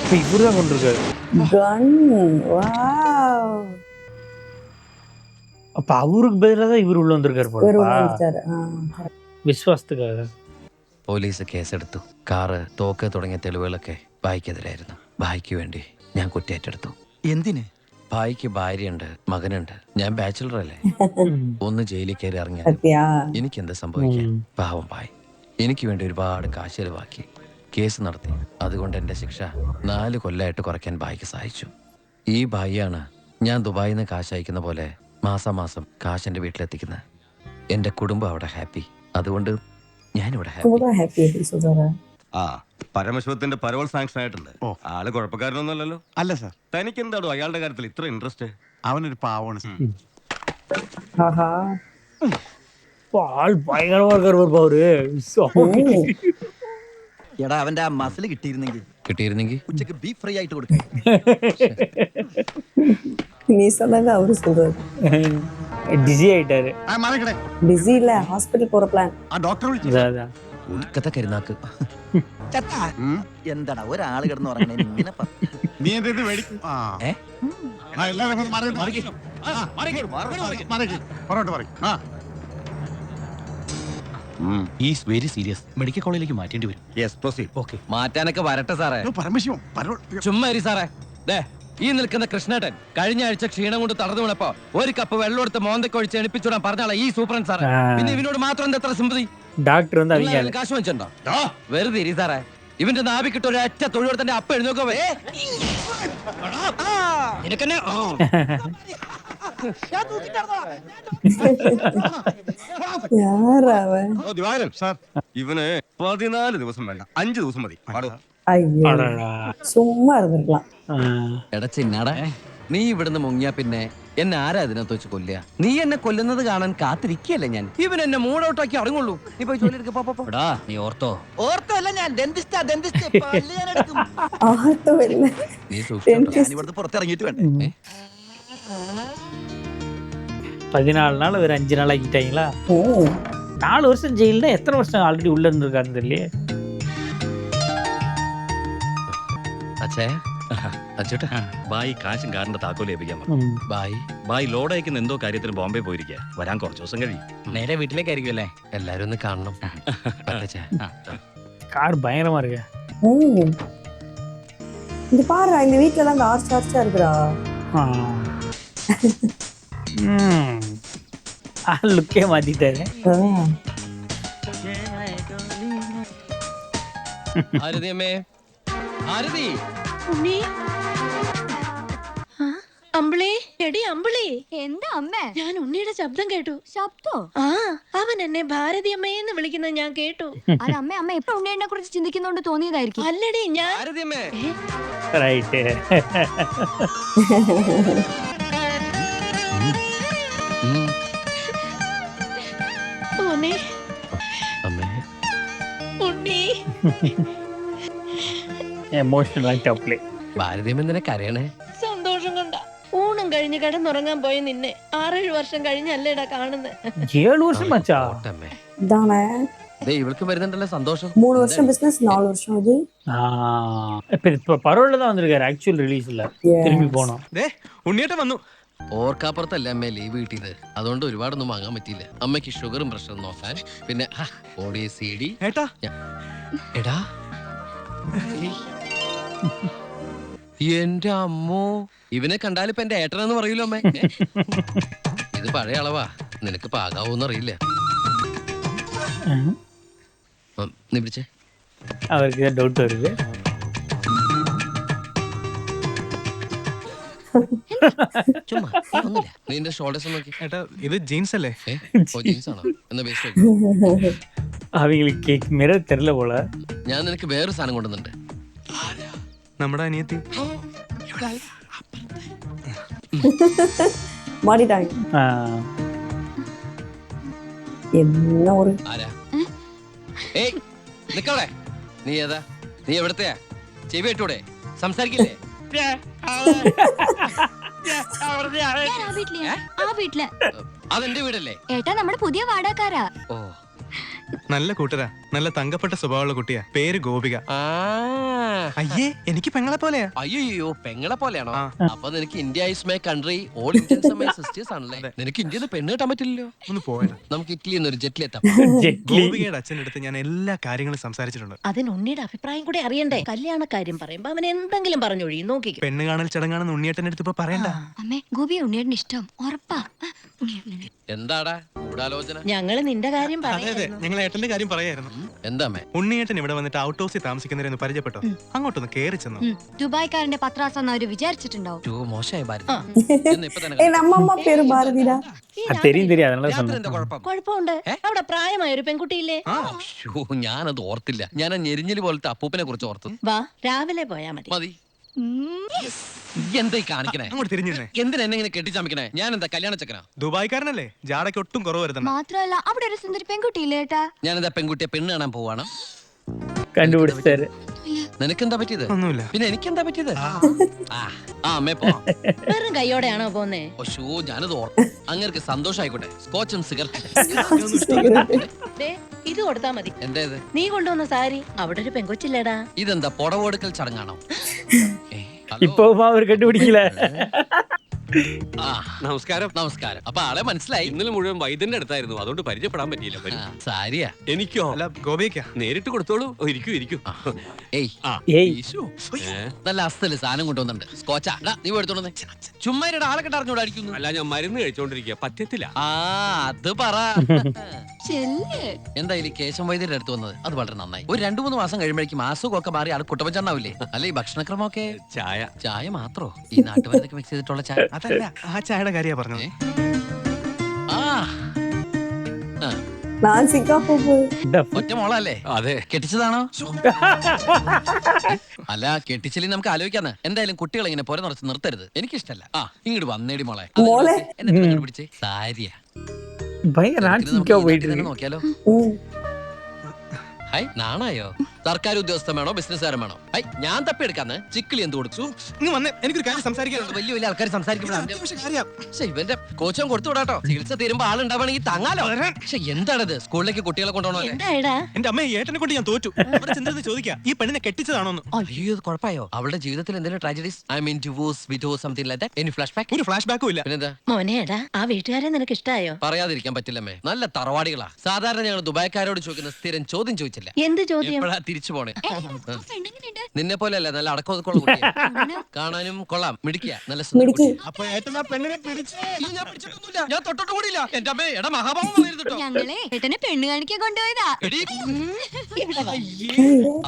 இப்போ இவரு தான் கொண்டிருக்காரு. கன். வாவ். அப்ப அவருக்கு பதிலாக தான் இவர் உள்ள வந்திருக்காரு ஒரு போலப்பா. வந்துட்டாரு. വിശ്വാസത്തുകാര്. പോലീസ് കേസെടുത്തു. കാറ്, തോക്ക് തുടങ്ങിയ തെളിവുകളൊക്കെ ഭായിക്കെതിരായിരുന്നു. ഭായിക്ക് വേണ്ടി ഞാൻ കുറ്റേറ്റെടുത്തു. എന്തിന്? ഭായിക്ക് ഭാര്യയുണ്ട്, മകനുണ്ട്. ഞാൻ ബാച്ചിലർ അല്ലേ. ഒന്ന് ജയിലിൽ കയറി ഇറങ്ങിയാൽ சத்யா. എനിക്ക് എന്താ സംഭവിക്കാൻ? പാവം ഭായ് എനിക്ക് വേണ്ടി ഒരുപാട് കാശ് ചെലവാക്കി കേസ് നടത്തി. അതുകൊണ്ട് എന്റെ ശിക്ഷ 4 കൊല്ലമായിട്ട് കുറയ്ക്കാൻ ഭായിക്ക് സഹായിച്ചു. ഈ ഭായിയാണ് ഞാൻ ദുബായിൽ നിന്ന് കാശ് അയക്കുന്ന പോലെ മാസാമാസം കാശ് എന്റെ വീട്ടിലെത്തിക്കുന്നത്. എന്റെ കുടുംബം അവിടെ ഹാപ്പി. അതുകൊണ്ട് ഞാനിവിടെ ഹാപ്പി. கூட ஹாப்பி சொல்றாரு. ആ പരമശിവത്തിന്റെ പരോൾ സാങ്ഷൻ ആയിട്ടുണ്ട്. ആള് കുഴപ്പക്കാരനൊന്നുമല്ലല്ലോ. അല്ല സാർ, തനിക്ക് എന്താണോ അയാളുടെ കാര്യത്തിൽ ഇത്ര ഇൻട്രസ്റ്റ്? അവനൊരു പാവമാണ് സാർ. ஆஹா. ആൾ ഭയങ്കരമാ இருக்காரு அவரு. എടാ അവന്റെ ആ മസിൽ കിട്ടിയിരുന്നെങ്കിൽ ഉച്ചക്ക് ബീഫ് ഫ്രൈ ആയിട്ട് കൊടുക്കാം. நீ சொன்னது அவரு சொல்றாரு. ഡിസി ആയിട്ടാரு. മറികടേ, பிஸி இல்ல, ஹாஸ்பிடல் போற பிளான். ആ ഡോക്ടറെ വിളിച്ചു. ഉൽക്കത്തെ കരുനാക്ക്. എന്താടാ ഒരാള് കിടന്ന് ഉറങ്ങണേ ഇങ്ങനെ നീ എന്ത് മേടിക്കും? എല്ലാവരും പുറകോട്ട് പറയും. Is very serious. മെഡിക്കൽ കോളേജിലേക്ക് മാറ്റേണ്ടി വരും. Yes proceed. ഓക്കെ. മാറ്റാനൊക്കെ വരട്ടെ സാറേ. പരമശിവം പരോൾ. ചുമ്മാ ഇരി സാറേ. ദേ ഈ നിൽക്കുന്ന കൃഷ്ണേട്ടൻ കഴിഞ്ഞ ആഴ്ച ക്ഷീണം കൊണ്ട് തടഞ്ഞു വീണപ്പോ ഒരു കപ്പ് വെള്ളം എടുത്ത് മോന്തക്കൊഴിച്ച് എണിപ്പിച്ചുവിടാൻ പറഞ്ഞാളെ ഈ സൂപ്രണ്ട് സാറേ. പിന്നെ ഇവനോട് മാത്രം എന്താ എത്ര സിമ്പതി? ഡോക്ടർ வந்து அவங்க എല്ലാവരും കാശ് വെച്ചിട്ടുണ്ടോ? വെറുതെ ഇരി സാറേ. ഇവന്റെ നാവിക്കിട്ട് ഒരു ഒറ്റ തൊഴിലെടുത്തന്റെ അപ്പ എഴുന്നോക്കോ. யாரவன்? ദിവാകരൻ സാർ, ഇവന് 14 ദിവസം വേണ്ട, 5 ദിവസം മതി. ஐயோ, சும்மா இருந்திருக்கலாம். എടാ ചിന്നാടാ, നീ ഇവിടുന്ന് മുങ്ങിയാ പിന്നെ എന്നെ ആരാ അതിനകത്ത് വെച്ച് കൊല്ലുക? നീ എന്നെ കൊല്ലുന്നത് കാണാൻ കാത്തിരിക്കല്ലേ ഞാൻ. ഇവൻ എന്നെ മൂഡ് ഔട്ട് ആക്കി അടങ്ങുള്ളൂ. നീ പോയി ജോലി എടുക്കടാ. നീ ഓർത്തോ? ഓർത്തല്ല ഞാൻ ഡെന്റിസ്റ്റ്. ஆட்டோ இல்ல, നീ സൂക്ഷിച്ചോ. ഇവിടുന്ന് പുറത്തിറങ്ങിയിട്ട് വേണ്ടേ? 14 நாள் ஒரு 5 நாள் ஆக்கிட்டாங்களா? 4 வருஷம் ஜெயிலில் எத்தனை வருஷம் ஆல்ரெடி உள்ள இருந்திருக்காருன்னு தெரியலையே. അച്ഛേ, അച്ചോട്ടാ. ബായി കാശും കാറിന്റെ താക്കോൽ ഏൽപ്പിക്കാൻ ബായ്. ബായി ലോഡ് അയക്കുന്ന എന്തോ കാര്യത്തിന് ബോംബെ പോയിരിക്കുക. വരാൻ കുറച്ച് ദിവസം കഴിയും. നേരെ വീട്ടിലേക്കായിരിക്കും അല്ലേ? എല്ലാരും ഒന്ന് കാണണം. கார் பயங்கரமா இருக்கு. இந்த பாரு, இந்த வீட்ல எல்லாம் ஆர்ச் ஆர்ச்சா இருக்குடா. லுக்கே மாத்திட்டாரு. ആരതി അമ്മേ, ആരതി. ഉണ്ണി. അമ്പിളി, എടി അമ്പിളി. എന്താ അമ്മേ? ഞാൻ ഉണ്ണിയുടെ ശബ്ദം കേട്ടു. ശബ്ദോ? ആ, അവൻ എന്നെ ഭാരതി അമ്മയെന്ന് വിളിക്കുന്നത് ഞാൻ കേട്ടു. അത് അമ്മ എപ്പോ ഉണ്ണിയെ കുറിച്ച് ചിന്തിക്കുന്നോണ്ട് തോന്നിയതായിരിക്കും. അല്ലടി, ഞാൻ ആരതി അമ്മേ. ரைட்டு. ഉണ്ണി. അമ്മേ. ഉണ്ണി. എമോഷണൽ ആയിട്ട് അപ്ലൈ. ഭാരതി അമ്മ എന്തിനാ കരയണേ? സന്തോഷം കൊണ്ട. ഊണും കഴിഞ്ഞ് കിടന്നുറങ്ങാൻ പോയ നിന്നെ 6-7 വർഷം കഴിഞ്ഞല്ലേടാ കാണുന്നത്. 7 வருஷம் ஆச்சா? അമ്മേ. இதானே ഇവൾക്ക് വരുന്നുണ്ടല്ലോ സന്തോഷം. 3 வருஷம் பிசினஸ், 4 வருஷம் இது. இப்போ பரோல்ல தான் வந்திருக்காரு. ஆக்சுவல் ரிலீஸ்ல திரும்பி போனோம். ഉണ്ണിയേട്ടൻ വന്നു. ഓർക്കാപ്പുറത്തല്ല അമ്മ ലീവ് കിട്ടിയത്. അതുകൊണ്ട് ഒരുപാടൊന്നും വാങ്ങാൻ പറ്റിയില്ല. അമ്മയ്ക്ക് ഷുഗറും പ്രഷറും നോക്കാൻ. പിന്നെ ഓടി CD. ഏട്ടാ, എടാ എന്റെ അമ്മോ, ഇവനെ കണ്ടാലിപ്പോ എന്റെ ഏട്ടനെന്ന് പറയൂലോ അമ്മേ. ഇത് പഴയ അളവാ, നിനക്ക് പാകാവോന്ന് അറിയില്ല. നീ പിടിച്ചേ. அவருக்கு டவுட் வருது. ചുമ്മാ ഒന്നുമില്ല. നീ എന്റെ ഷോൾഡേഴ്സ് നോക്കി. ഏട്ടാ, ഇത് ജീൻസ് അല്ലേ? ജീൻസ് ആണോ? എന്നാ വേസ്റ്റ്. அவங்களுக்கு மிரர் தெரியல போல. ഞാൻ നിനക്ക് വേറൊരു സാധനം കൊണ്ടുവന്നുണ്ട്. നമ്മുടെ അനിയത്തി. மாடிட்டாங்க. என்ன ஒரு ആരാ? ഏയ് നിക്കവിടെ. നീ ഏതാ? നീ എവിടത്തെയാ? ചെവി ഇട്ടൂടെ? സംസാരിക്കില്ലേ? ആ വീട്ടില് അതെന്റെ വീടല്ലേ? ഏട്ടാ നമ്മുടെ പുതിയ വാടകക്കാരാ. ഓ, നല്ല കൂട്ടരാ, നല്ല തങ്കപ്പെട്ട സ്വഭാവമുള്ള കുട്ടിയാ. പേര് ഗോപിക. അയ്യേ, എനിക്ക് പെങ്ങളെ പോലെയാ. അയ്യോ പെങ്ങളെ പോലെയാണോ? അപ്പൊ നിനക്ക് India is my country, all Indians are my sisters ആണല്ലേ. നിനക്ക് ഇന്ത്യയിൽ നിന്ന് പെണ്ണ് കിട്ടാൻ പറ്റില്ലല്ലോ. ഒന്ന് പോയത്. നമുക്ക് ഇറ്റലിയിൽ നിന്ന് ഒരു ജെറ്റിലെത്താം. ഗോപികയുടെ അച്ഛൻ്റെ അടുത്ത് ഞാൻ എല്ലാ കാര്യങ്ങളും സംസാരിച്ചിട്ടുണ്ട്. അതിന് ഉണ്ണിയുടെ അഭിപ്രായം കൂടെ അറിയണ്ടേ? കല്യാണ കാര്യം പറയുമ്പോ അവൻ എന്തെങ്കിലും പറഞ്ഞൊഴി നോക്കിക്കോ. പെണ്ണ് കാണൽ ചടങ്ങാണെന്ന് ഉണ്ണിയേട്ടൻ്റെ അടുത്ത് ഇപ്പൊ പറയണ്ട. അമ്മേ ഗോപിയെ ഉണ്ണിയേട്ടന് ഇഷ്ടം ഉറപ്പാ. എന്താടാ ഗൂഢാലോചന? ഞങ്ങള് നിന്റെ കാര്യം അതെ അതെ, പറയാം. ഞങ്ങൾ ഏട്ടന്റെ കാര്യം പറയായിരുന്നു. എന്താ ഉണ്ണിയേട്ടൻ ഇവിടെ വന്നിട്ട് ഔട്ട് ഹൗസിൽ താമസിക്കുന്നവരെന്ന് പരിചയപ്പെട്ടോ? അങ്ങോട്ടൊന്ന് കേറി ചെന്നു. ദുബായ്ക്കാരന്റെ പത്രാസം അവര് വിചാരിച്ചിട്ടുണ്ടാവും. മോശമായി നമ്മമ്മ പേര് ഭാരതിരാ. தெரியும் அதனால சொன்னேன். കുഴപ്പമുണ്ട്. അവിടെ പ്രായമായ ഒരു പെൺകുട്ടിയില്ലേ? ഞാനത് ഓർത്തില്ല. ഞാൻ ഞെരിഞ്ഞില് പോലത്തെ അപ്പൂപ്പനെ കുറിച്ച് ഓർത്തു. വാ, രാവിലെ പോയാ മതി. മതി. എന്തായി കാണിക്കണേ? അങ്ങോട്ട് തിരിഞ്ഞിരുന്നേ. എന്തിനാ എന്നെ ഇങ്ങനെ കെട്ടിച്ചമിക്കണേ? ഞാൻ എന്താ കല്യാണ ചക്കനാ? ദുബായ്ക്കാരനല്ലേ, ജാടയ്ക്ക് ഒട്ടും കുറവ് വരുത്തണ്ട. മാത്രമല്ല അവിടെ ഒരു സുന്ദരി പെൺകുട്ടിയില്ലേ ഏട്ടാ? ഞാനെന്താ പെൺകുട്ടിയെ പെണ്ണ് കാണാൻ പോവാണ്? കണ്ടുപിടിച്ചാரு. നിനക്കെന്താ പറ്റിയത്? ഒന്നുമില്ല. പിന്നെ എനിക്കെന്താ പറ്റിയത്? അമ്മേ പോ. വെറും കൈയോടെയാണോ പോന്നേ? ഓ ഞാനത് ഓർത്തു. അങ്ങനെ സന്തോഷായിക്കോട്ടെ. സ്കോച്ചും സിഗരറ്റ്. ഇത് കൊടുത്താ മതി. എന്താ ഇത്? നീ കൊണ്ടുവന്ന സാരി. അവിടെ ഒരു പെങ്കൊച്ചില്ലേടാ. ഇതെന്താ പുടവെടുക്കൽ ചടങ്ങാണോ? ഇപ്പൊ അവർ കണ്ടുപിടിക്കില്ല. നമസ്കാരം. നമസ്കാരം. അപ്പൊ ആളെ മനസ്സിലായി. ഇന്നലെ മുഴുവൻ വൈദ്യന്റെ അടുത്തായിരുന്നു, അതുകൊണ്ട് പരിചയപ്പെടാൻ പറ്റിയില്ല. സാരിയാ? എനിക്കോ? അല്ല ഗോപിക്കാ. നേരിട്ട് കൊടുത്തോളൂ. ഇരിക്കൂ ഇരിക്കൂ. നല്ല അസ്ഥല് സാധനം കൊണ്ടുവന്നുണ്ട്. സ്കോച്ചാ നീ എടുത്തോണ്ടേ. ചുമ്മാ ആളെ കണ്ട് അറിഞ്ഞോട് അടിക്കുന്നു. അല്ല, ഞാൻ മരുന്ന് കഴിച്ചോണ്ടിരിക്കുക, പറ്റത്തില്ല. അത് പറ. എന്തായാലും കേശം വൈദ്യരുടെ അടുത്ത് വന്നത് അത് വളരെ നന്നായി. ഒരു 2-3 മാസം കഴിയുമ്പോഴേക്കും അസുഖമൊക്കെ മാറി ആൾ കുട്ടപ്പച്ചണ്ണാവില്ലേ? അല്ല ഈ ഭക്ഷണക്രമമൊക്കെ? ചായ മാത്രോ? ഈ നാട്ടുമരുന്നൊക്കെ മിക്സ് ചെയ്തിട്ടുള്ള ചായ? അതല്ല, ആ ചായയുടെ കാര്യ പറഞ്ഞത്. ഒറ്റ മോളല്ലേ? അതെ. കെട്ടിച്ചതാണോ? അല്ല, കെട്ടിച്ചില്ലെങ്കിൽ നമുക്ക് ആലോചിക്കാന്ന്. എന്തായാലും കുട്ടികളെ ഇങ്ങനെ പോരെ നിറച്ച് നിർത്തരുത്. എനിക്കിഷ്ടല്ല. ഇങ്ങോട്ട് വന്നേടി മോളെ. എന്നെ പിടിച്ചേ. സാരിയാ നോക്കിയാലോ? ഹൈ, നാണായോ? സർക്കാർ ഉദ്യോഗസ്ഥൻ വേണോ ബിസിനസ്സുകാരൻ വേണോ? ഹൈ, ഞാൻ തപ്പിയെടുക്കാന്ന്. ചിക്കിളി എന്ത് കൊടുത്തു? എനിക്കൊരു കാര്യം സംസാരിക്കാനുണ്ട്. വലിയ വലിയ ആൾക്കാർ സംസാരിക്കുമ്പോഴാണ് ഇവന്റെ കോച്ചം കൊടുത്തു വിടാട്ടോ. ചികിത്സ തീരുമ്പോ ആളുണ്ടാവണമെങ്കിൽ താങ്ങാലോ. പക്ഷെ എന്താണിത്? സ്കൂളിലേക്ക് കുട്ടികളെ കൊണ്ടുപോകണോ? എന്റെ അമ്മ ഏട്ടനെ കൊണ്ട് ഞാൻ തോറ്റു. ഇവിടെ ചെന്നിരുന്ന് ചോദിക്കാം, ഈ പെണ്ണിനെ കെട്ടിച്ചതാണോന്ന്. അയ്യോ, കുഴപ്പമായോ? അവളുടെ ജീവിതത്തിൽ എന്തെങ്കിലും tragedies? I mean divorce, widows, something like that? Any flash back? ഒരു ഫ്ലാഷ് ബാക്കും ഇല്ല. പിന്നെന്താ? മോനേടാ, ആ വീട്ടുകാരെ നിനക്ക് ഇഷ്ടായോ? പറയാതിരിക്കാൻ പറ്റില്ലമ്മേ. നല്ല തറവാടികളാ. സാധാരണ ഞങ്ങൾ ദുബായ്ക്കാരോട് ചോദിക്കുന്ന സ്ഥിരം ചോദ്യം ചോദിച്ചില്ല. എന്ത് ചോദ്യം? എപ്പോഴാ തിരിച്ചു പോണേ? നിന്നെ പോലെ അല്ല, നല്ല അടക്കമൊതുക്കുള്ള കുട്ടിയാ. കാണാനും കൊള്ളാം, മിടിക്കുക, നല്ല സുന്ദരി കുട്ടി. അപ്പൊ ഏട്ടനാ പെണ്ണിനെ പിടിച്ച്. ഞാൻ പിടിച്ചിട്ടൊന്നുമില്ല, ഞാൻ തൊട്ടോട്ട് കൂടിയില്ല. എന്റെ അമ്മേ, എടാ മഹാഭാവം പറയരുത്. ഞങ്ങളെ ഏട്ടനെ പെണ്ണ് കാണിക്കാൻ കൊണ്ടുപോയതാ.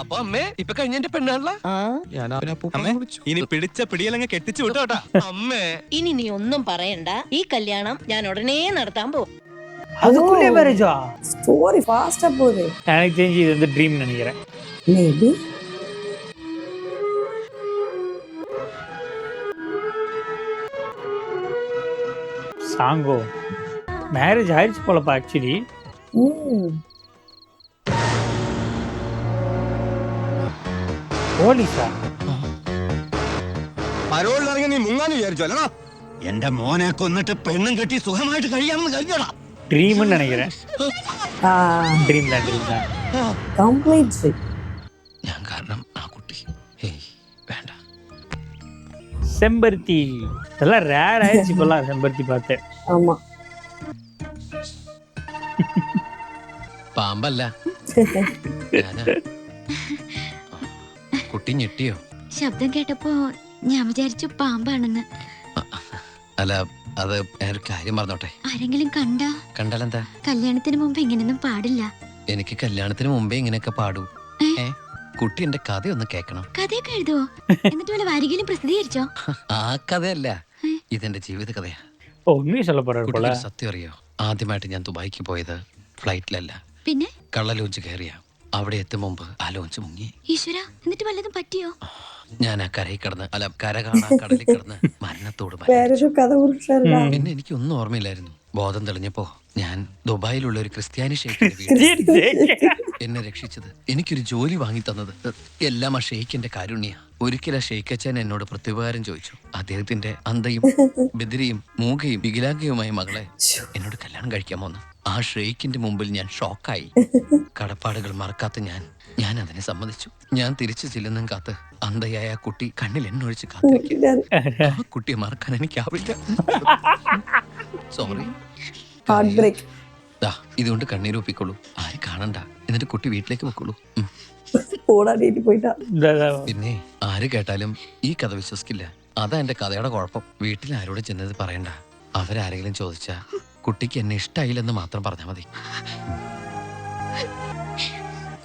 അപ്പൊ അമ്മേ, ഇപ്പൊ കഴിഞ്ഞ എന്റെ പെണ്ണാണല്ല. അമ്മേ, ഇനി പിടിച്ച പിടിയലങ്ങ് കെട്ടിച്ചു വിട്ടോട്ടാ. അമ്മേ, ഇനി നീ ഒന്നും പറയണ്ട. ഈ കല്യാണം ഞാൻ ഉടനെ നടത്താൻ പോകും. அதுக்குள்ளே மேரேஜா? ஸ்டோரி ஃபாஸ்டா போகுது. எனக்கு தெரிஞ்சு இது வந்து ட்ரீம் நினைக்கிறேன். மேபி சாங்கோ மேரேஜ் ஆயிடுச்சு போலப்பா ஆக்சுவலி. പോലീസാ? പരോളിലിറങ്ങി നീ മുങ്ങാന്ന് വിചാരിച്ചോ? അല്ലടാ, എന്റെ മോനെ കൊന്നിട്ട് പെണ്ണും കെട്ടി സുഖമായിട്ട് കഴിയാമെന്ന് കരുതിയോടാ. ட்ரீம்னு நினைக்கிறேன். ட்ரீம் தான். கம்ப்ளீட். ഞാൻ കാരണം ആ കുട്ടി. വേണ്ട. செம்பருத்தி இதெல்லாம் ரேர் ஆயிடுச்சு இப்பெல்லாம் செம்பருத்தி பார்த்து. ஆமா. പാമ്പല്ല. കുട്ടി ഞെട്ടിയോ? ശബ്ദം കേട്ടപ്പോ ഞാൻ വിചാരിച്ചു പാമ്പാണെന്ന്. അല്ല, അത് ഞാനൊരു കാര്യം പറഞ്ഞോട്ടെ. ആരെങ്കിലും കണ്ടാലെന്താ? കല്യാണത്തിന് മുമ്പ് ഇങ്ങനെയൊന്നും പാടില്ല. എനിക്ക് കല്യാണത്തിന് മുമ്പേ ഇങ്ങനെയൊക്കെ പാടൂ. കുട്ടി എന്റെ കഥയൊന്ന് കേൾക്കണം. കഥയൊക്കെ എഴുതുവോ? എന്നിട്ട് വല്ല വാരികയിലും പ്രസിദ്ധീകരിച്ചോ? ആ കഥയല്ല, ഇതെന്റെ ജീവിത കഥയാ. കുട്ടിക്ക് സത്യം അറിയോ? ആദ്യമായിട്ട് ഞാൻ ദുബായിക്ക് പോയത് ഫ്ലൈറ്റിലല്ല, പിന്നെ കള്ള ലോഞ്ച് കയറിയ. അവിടെ എത്തും മുമ്പ് ആ ലോഞ്ച് മുങ്ങി. ഈശ്വര, എന്നിട്ട് വല്ലതും പറ്റിയോ? ഞാൻ ആ കരയിൽ കിടന്ന്, അല്ല കര കാണാ കടലിൽ കിടന്ന് മരണത്തോട്. പിന്നെ എനിക്കൊന്നും ഓർമ്മയില്ലായിരുന്നു. ബോധം തെളിഞ്ഞപ്പോ ഞാൻ ദുബായിലുള്ള ഒരു ക്രിസ്ത്യാനി ഷെയ്ഖിന്റെ വീട്ടിൽ എന്നെ രക്ഷിച്ചത്, എനിക്കൊരു ജോലി വാങ്ങി തന്നത് എല്ലാം ആ ഷെയ്ഖിന്റെ കാരുണ്യ. ഒരിക്കൽ ആ ഷെയ്ഖച്ചൻ എന്നോട് പ്രത്യുപകാരം ചോദിച്ചു. അദ്ദേഹത്തിന്റെ അന്തയും ബദിരിയും മൂകയും വികലാംഗയുമായ മകളെ എന്നോട് കല്യാണം കഴിക്കാമോന്ന്. ആ ഷെയ്ഖിന്റെ മുമ്പിൽ ഞാൻ ഷോക്കായി. കടപ്പാടുകൾ മറക്കാത്ത ഞാൻ അതിനെ സമ്മതിച്ചു. ഞാൻ തിരിച്ചു ചെല്ലുന്നും കാത്ത് അന്ധയായ ആ കുട്ടി കണ്ണിൽ എണ്ണൊഴിച്ച് കാത്തിരിക്കുക. ആ കുട്ടിയെ മറക്കാൻ എനിക്കാവില്ല. സോറി. ഇതുകൊണ്ട് കണ്ണീരൊപ്പിക്കോളൂ, ആരും കാണണ്ട. എന്നിട്ട് കുട്ടി വീട്ടിലേക്ക് വെക്കോളൂ. പിന്നെ ആര് കേട്ടാലും ഈ കഥ വിശ്വസിക്കില്ല. അതാ എന്റെ കഥയുടെ കുഴപ്പം. വീട്ടിൽ ആരോട് ചെന്നത് പറയണ്ട. അവരാരെങ്കിലും ചോദിച്ചാ കുട്ടിക്ക് എന്നെ ഇഷ്ടായില്ലെന്ന് മാത്രം പറഞ്ഞാൽ മതി.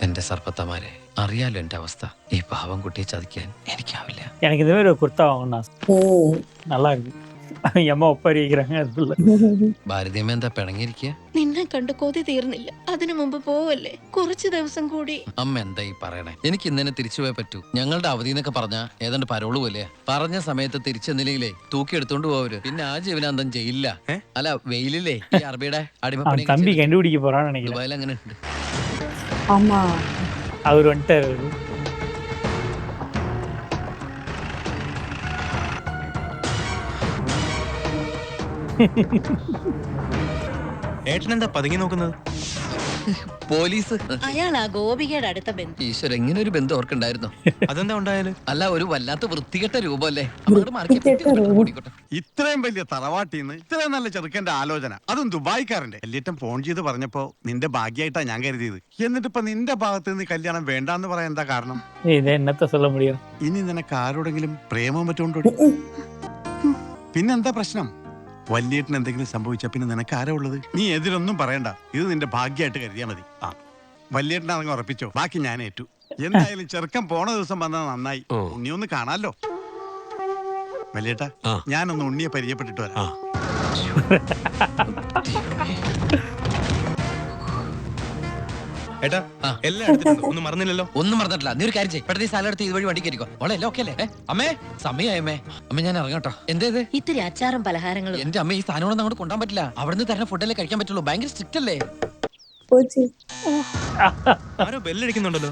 എന്റെ സർപ്പത്തമാരെ, അറിയാലോ എന്റെ അവസ്ഥ. ഈ പാവം കുട്ടിയെ ചതിക്കാൻ എനിക്കാവില്ല. எனக்கு இந்த மாதிரி ஒரு குர்த்தா வாங்கணும், நல்லா இருக்கு. அம்மா ஒப்பறிக்கிறாங்க அதுக்குள்ள. ഭാരതീയമ്മ എന്താ പിണങ്ങിയിരിക്കുക? നിന്നെ കണ്ട് കൊതി തീർന്നില്ല. അതിനു മുമ്പ് പോവല്ലേ, കുറച്ചു ദിവസം കൂടി. അമ്മ എന്താ ഈ പറയണേ? എനിക്ക് ഇന്നെ തിരിച്ചു പോയേ പറ്റൂ. ഞങ്ങളുടെ അവധി എന്നൊക്കെ പറഞ്ഞാ ഏതാണ്ട് പരോള് പോലെയാ. പറഞ്ഞ സമയത്ത് തിരിച്ചെന്നില്ലെങ്കിലേ തൂക്കി എടുത്തോണ്ട് പോവര്. പിന്നെ ആ ജീവനാന്തം ജയിലില്ല. അല്ല വെയിലില്ലേ ഈ അറബിയുടെ അടിമപ്പണി. தம்பி கண்டுபிடிக்க போறான்னு நினைக்கிறேன். ദുബായിൽ അങ്ങനെ ഉണ്ട്. ஆமா அவர் வந்துட்டாரு. ഏട്ടനെന്താ പതുങ്ങി നോക്കുന്നത്? പോലീസ്. അയാൾ ആ ഗോപികയുടെ അടുത്ത ബന്ധു. ഈശ്വര, ഇങ്ങനെ ഒരു ബന്ധം ഓർക്കുണ്ടായിരുന്നു. അതെന്താ ഉണ്ടായാലും? അല്ല, ഒരു വല്ലാത്ത വൃത്തികെട്ട രൂപല്ലേ. ഇത്രയും വലിയ തറവാട്ടിന്ന് ഇത്രയും നല്ല ചെറുക്കന്റെ ആലോചന, അതും ദുബായിക്കാരന്റെ. എല്ലേറ്റം ഫോൺ ചെയ്ത് പറഞ്ഞപ്പോ നിന്റെ ഭാഗ്യമായിട്ടാ ഞാൻ കരുതിയത്. എന്നിട്ട് ഇപ്പൊ നിന്റെ ഭാഗത്ത് നിന്ന് കല്യാണം വേണ്ടാന്ന് പറയാൻ എന്താ കാരണം? ഇത് എന്നത്തെ சொல்ல முடியும்? ഇനി നിനക്ക് ആരോടെങ്കിലും പ്രേമം പറ്റുകൊണ്ടോ? പിന്നെന്താ പ്രശ്നം? വല്യേട്ടന് എന്തെങ്കിലും സംഭവിച്ചാ പിന്നെ നിനക്ക് ആരാ ഉള്ളത്? നീ എതിരൊന്നും പറയണ്ട, ഇത് നിന്റെ ഭാഗ്യമായിട്ട് കരുതിയാ മതി. ആ വല്യേട്ടനാണെങ്കിൽ ഉറപ്പിച്ചോ, ബാക്കി ഞാൻ ഏറ്റു. എന്തായാലും ചെറുക്കൻ പോണ ദിവസം വന്നത് നന്നായി. ഉണ്ണി ഒന്ന് കാണാലോ. വല്യേട്ടാ, ഞാനൊന്ന് ഉണ്ണിയെ പരിചയപ്പെട്ടിട്ട് വരാം. ഏട്ടാ എല്ലാം എടുത്തിട്ടുണ്ട്, ഒന്നും മറന്നില്ലല്ലോ? ഒന്നും മറന്നിട്ടില്ല. നീ ഒരു കാര്യം ചെയ്യ്, പെട്ടെന്ന് ഈ സ്ഥലം എടുത്ത് ഇതുവഴി വണ്ടി കയറിക്കോ. ഓളെ എല്ലാം ഓക്കെ അല്ലേ? അമ്മേ സമയമായമ്മേ. അമ്മ ഞാൻ ഇറങ്ങട്ടോ. എന്തേത്? ഇത്തിരി അച്ചാറും പലഹാരങ്ങളും. എന്റെ അമ്മ ഈ സാധനങ്ങളൊന്നും അങ്ങോട്ട് കൊണ്ടാൻ പറ്റില്ല. അവിടുന്ന് തരുന്ന ഫുഡല്ലേ കഴിക്കാൻ പറ്റുള്ളൂ. ഭയങ്കര സ്ട്രിക്റ്റ് അല്ലേ? ആരോ ബെല്ലടിക്കുന്നുണ്ടല്ലോ.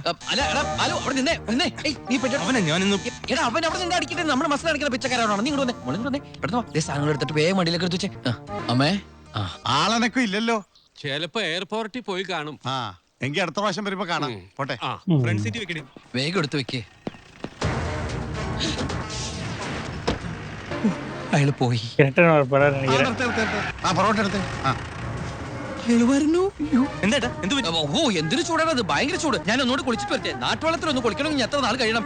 അവിടെ നിന്നേ. അവനെ ഞാനിന്ന് അവൻ അവിടെ നിന്ന് അടിക്കട്ടെ. നമ്മുടെ മസാല അടിക്കുന്ന പിച്ചക്കാരാണോ? നീ ഇങ്ങോട്ട് വന്നേ. പെട്ടെന്ന് സാധനങ്ങൾ എടുത്തിട്ട് വേഗം വണ്ടിയിലേക്ക് എടുത്ത് വെച്ചേ. അമ്മേ ആളനക്കും ഇല്ലല്ലോ. ചിലപ്പോ എയർപോർട്ടിൽ പോയി കാണും. ആ എങ്കിൽ അടുത്ത പ്രാവശ്യം വരുമ്പോ കാണാം. പോട്ടെ. ഫ്രണ്ട് സീറ്റ് വെക്കണേ. വേഗം എടുത്ത് വെക്കേ. അയാള് പോയി. എന്തൊരു ചൂടാണത്, ഭയങ്കര ചൂട്. ഞാൻ ഒന്നുകൂടെ കുളിച്ചിട്ട് വരട്ടെ. നാട്ടുവെള്ളത്തിൽ ഒന്ന് കുളിക്കണമെങ്കിൽ എത്ര നാൾ കഴിയണം?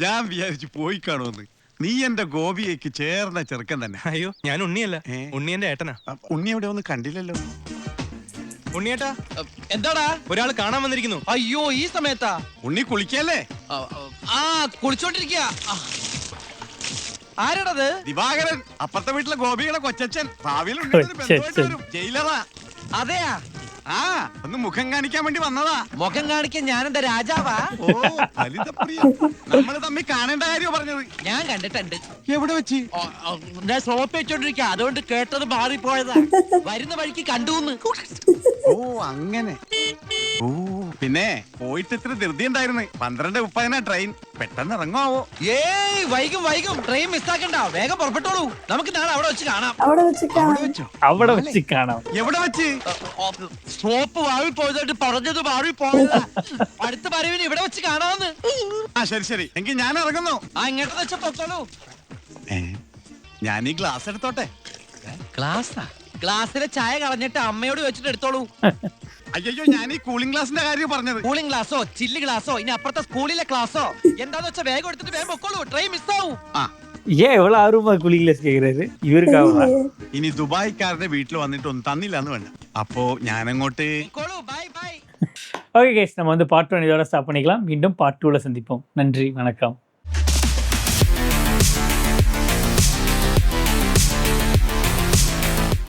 ഞാൻ വിചാരിച്ചു പോയി കാണുമെന്ന്. നീ എന്റെ ഗോപിയേക്ക് ചേർന്ന ചെറുക്കൻ തന്നെ. അയ്യോ, ഞാൻ ഉണ്ണിയല്ല, ഉണ്ണി എന്റെ ഏട്ടനാ. ഉണ്ണി എവിടെ ഒന്നും കണ്ടില്ലല്ലോ. ഉണ്ണിയേട്ടാ, എന്താടാ? ഒരാൾ കാണാൻ വന്നിരിക്കുന്നു. അയ്യോ, ഈ സമയത്താ? ഉണ്ണി കുളിക്കല്ലേ? കുളിച്ചോണ്ടിരിക്കുക. ആരാടത്? ദിവാകരൻ, അപ്പുറത്തെ വീട്ടിലെ ഗോപിയുടെ കൊച്ചച്ഛൻ. ഭാവിയിൽ ജയിലറാ. അതെയാ? ആ ഒന്ന് മുഖം കാണിക്കാൻ വേണ്ടി വന്നതാ. മുഖം കാണിക്കാൻ ഞാനെന്താ രാജാവാ? ഓ നമ്മള് തമ്മിൽ കാണേണ്ട കാര്യം പറഞ്ഞത്. ഞാൻ കണ്ടിട്ടുണ്ട്. എവിടെ വെച്ച്? ഞാൻ സോപ്പ് വെച്ചോണ്ടിരിക്കുക, അതുകൊണ്ട് കേട്ടത് മാറിപ്പോയതാ. വരുന്ന വഴിക്ക് കണ്ടുന്ന്. ഓ അങ്ങനെ. ഓ പിന്നെ പോയിട്ട് ഇത്ര ധൃതി ഉണ്ടായിരുന്നു. 12:30 ട്രെയിൻ. പെട്ടെന്ന് ഇറങ്ങുവോ? ഏയ് വൈകും. ട്രെയിൻ മിസ്സാക്കണ്ട, വേഗം പുറപ്പെട്ടോളൂ. നമുക്ക് നാളെ അവിടെ വെച്ച് കാണാം. അവിടെ വെച്ച് കാണാം. എവിടെ വെച്ച്? സോപ്പ് വാങ്ങി പോയതായിട്ട് പറഞ്ഞത് മാറിപ്പോയതാ. അടുത്ത പറവിന് ഇവിടെ വെച്ച് കാണാമെന്ന്. ആ ശരി എങ്കിൽ ഞാൻ ഇറങ്ങുന്നു. ഇങ്ങോട്ട് വെച്ച പൊത്തോളൂ. ഞാൻ ഈ ഗ്ലാസ് എടുത്തോട്ടെ. ഗ്ലാസ്സിലെ ചായ കളഞ്ഞിട്ട് അമ്മയോട് വെച്ചിട്ട് എടുത്തോളൂ. അയ്യോ, ഞാൻ ഈ കൂളിംഗ് ഗ്ലാസിന്റെ കാര്യം പറഞ്ഞത്. കൂളിംഗ് ഗ്ലാസോ ചില്ല് ഗ്ലാസോ ഇനി അപ്പുറത്തെ സ്കൂളിലെ ക്ലാസ്സോ എന്താന്ന് വെച്ചാൽ വേഗം എടുത്തിട്ട് വേഗം പൊക്കോളൂ. ട്രെയിൻ മിസ്സാവും. ஏன் எவ்வளவு ஆர்வமா கூலிங் கிளாஸ் கேக்குறாரு இவருக்காக? ഇനി ദുബായിക്കാരുടെ വീട്ടിൽ വന്നിട്ട് ഒന്നും തന്നില്ലാന്ന് വേണ്ട. അപ്പോ ഞാനങ്ങോട്ട്. ஓகே கைஸ், நம்ம வந்து பார்ட் 1 இதோட ஸ்டாப் பண்ணிக்கலாம். மீண்டும் பார்ட் 2ல சந்திப்போம். நன்றி, வணக்கம்.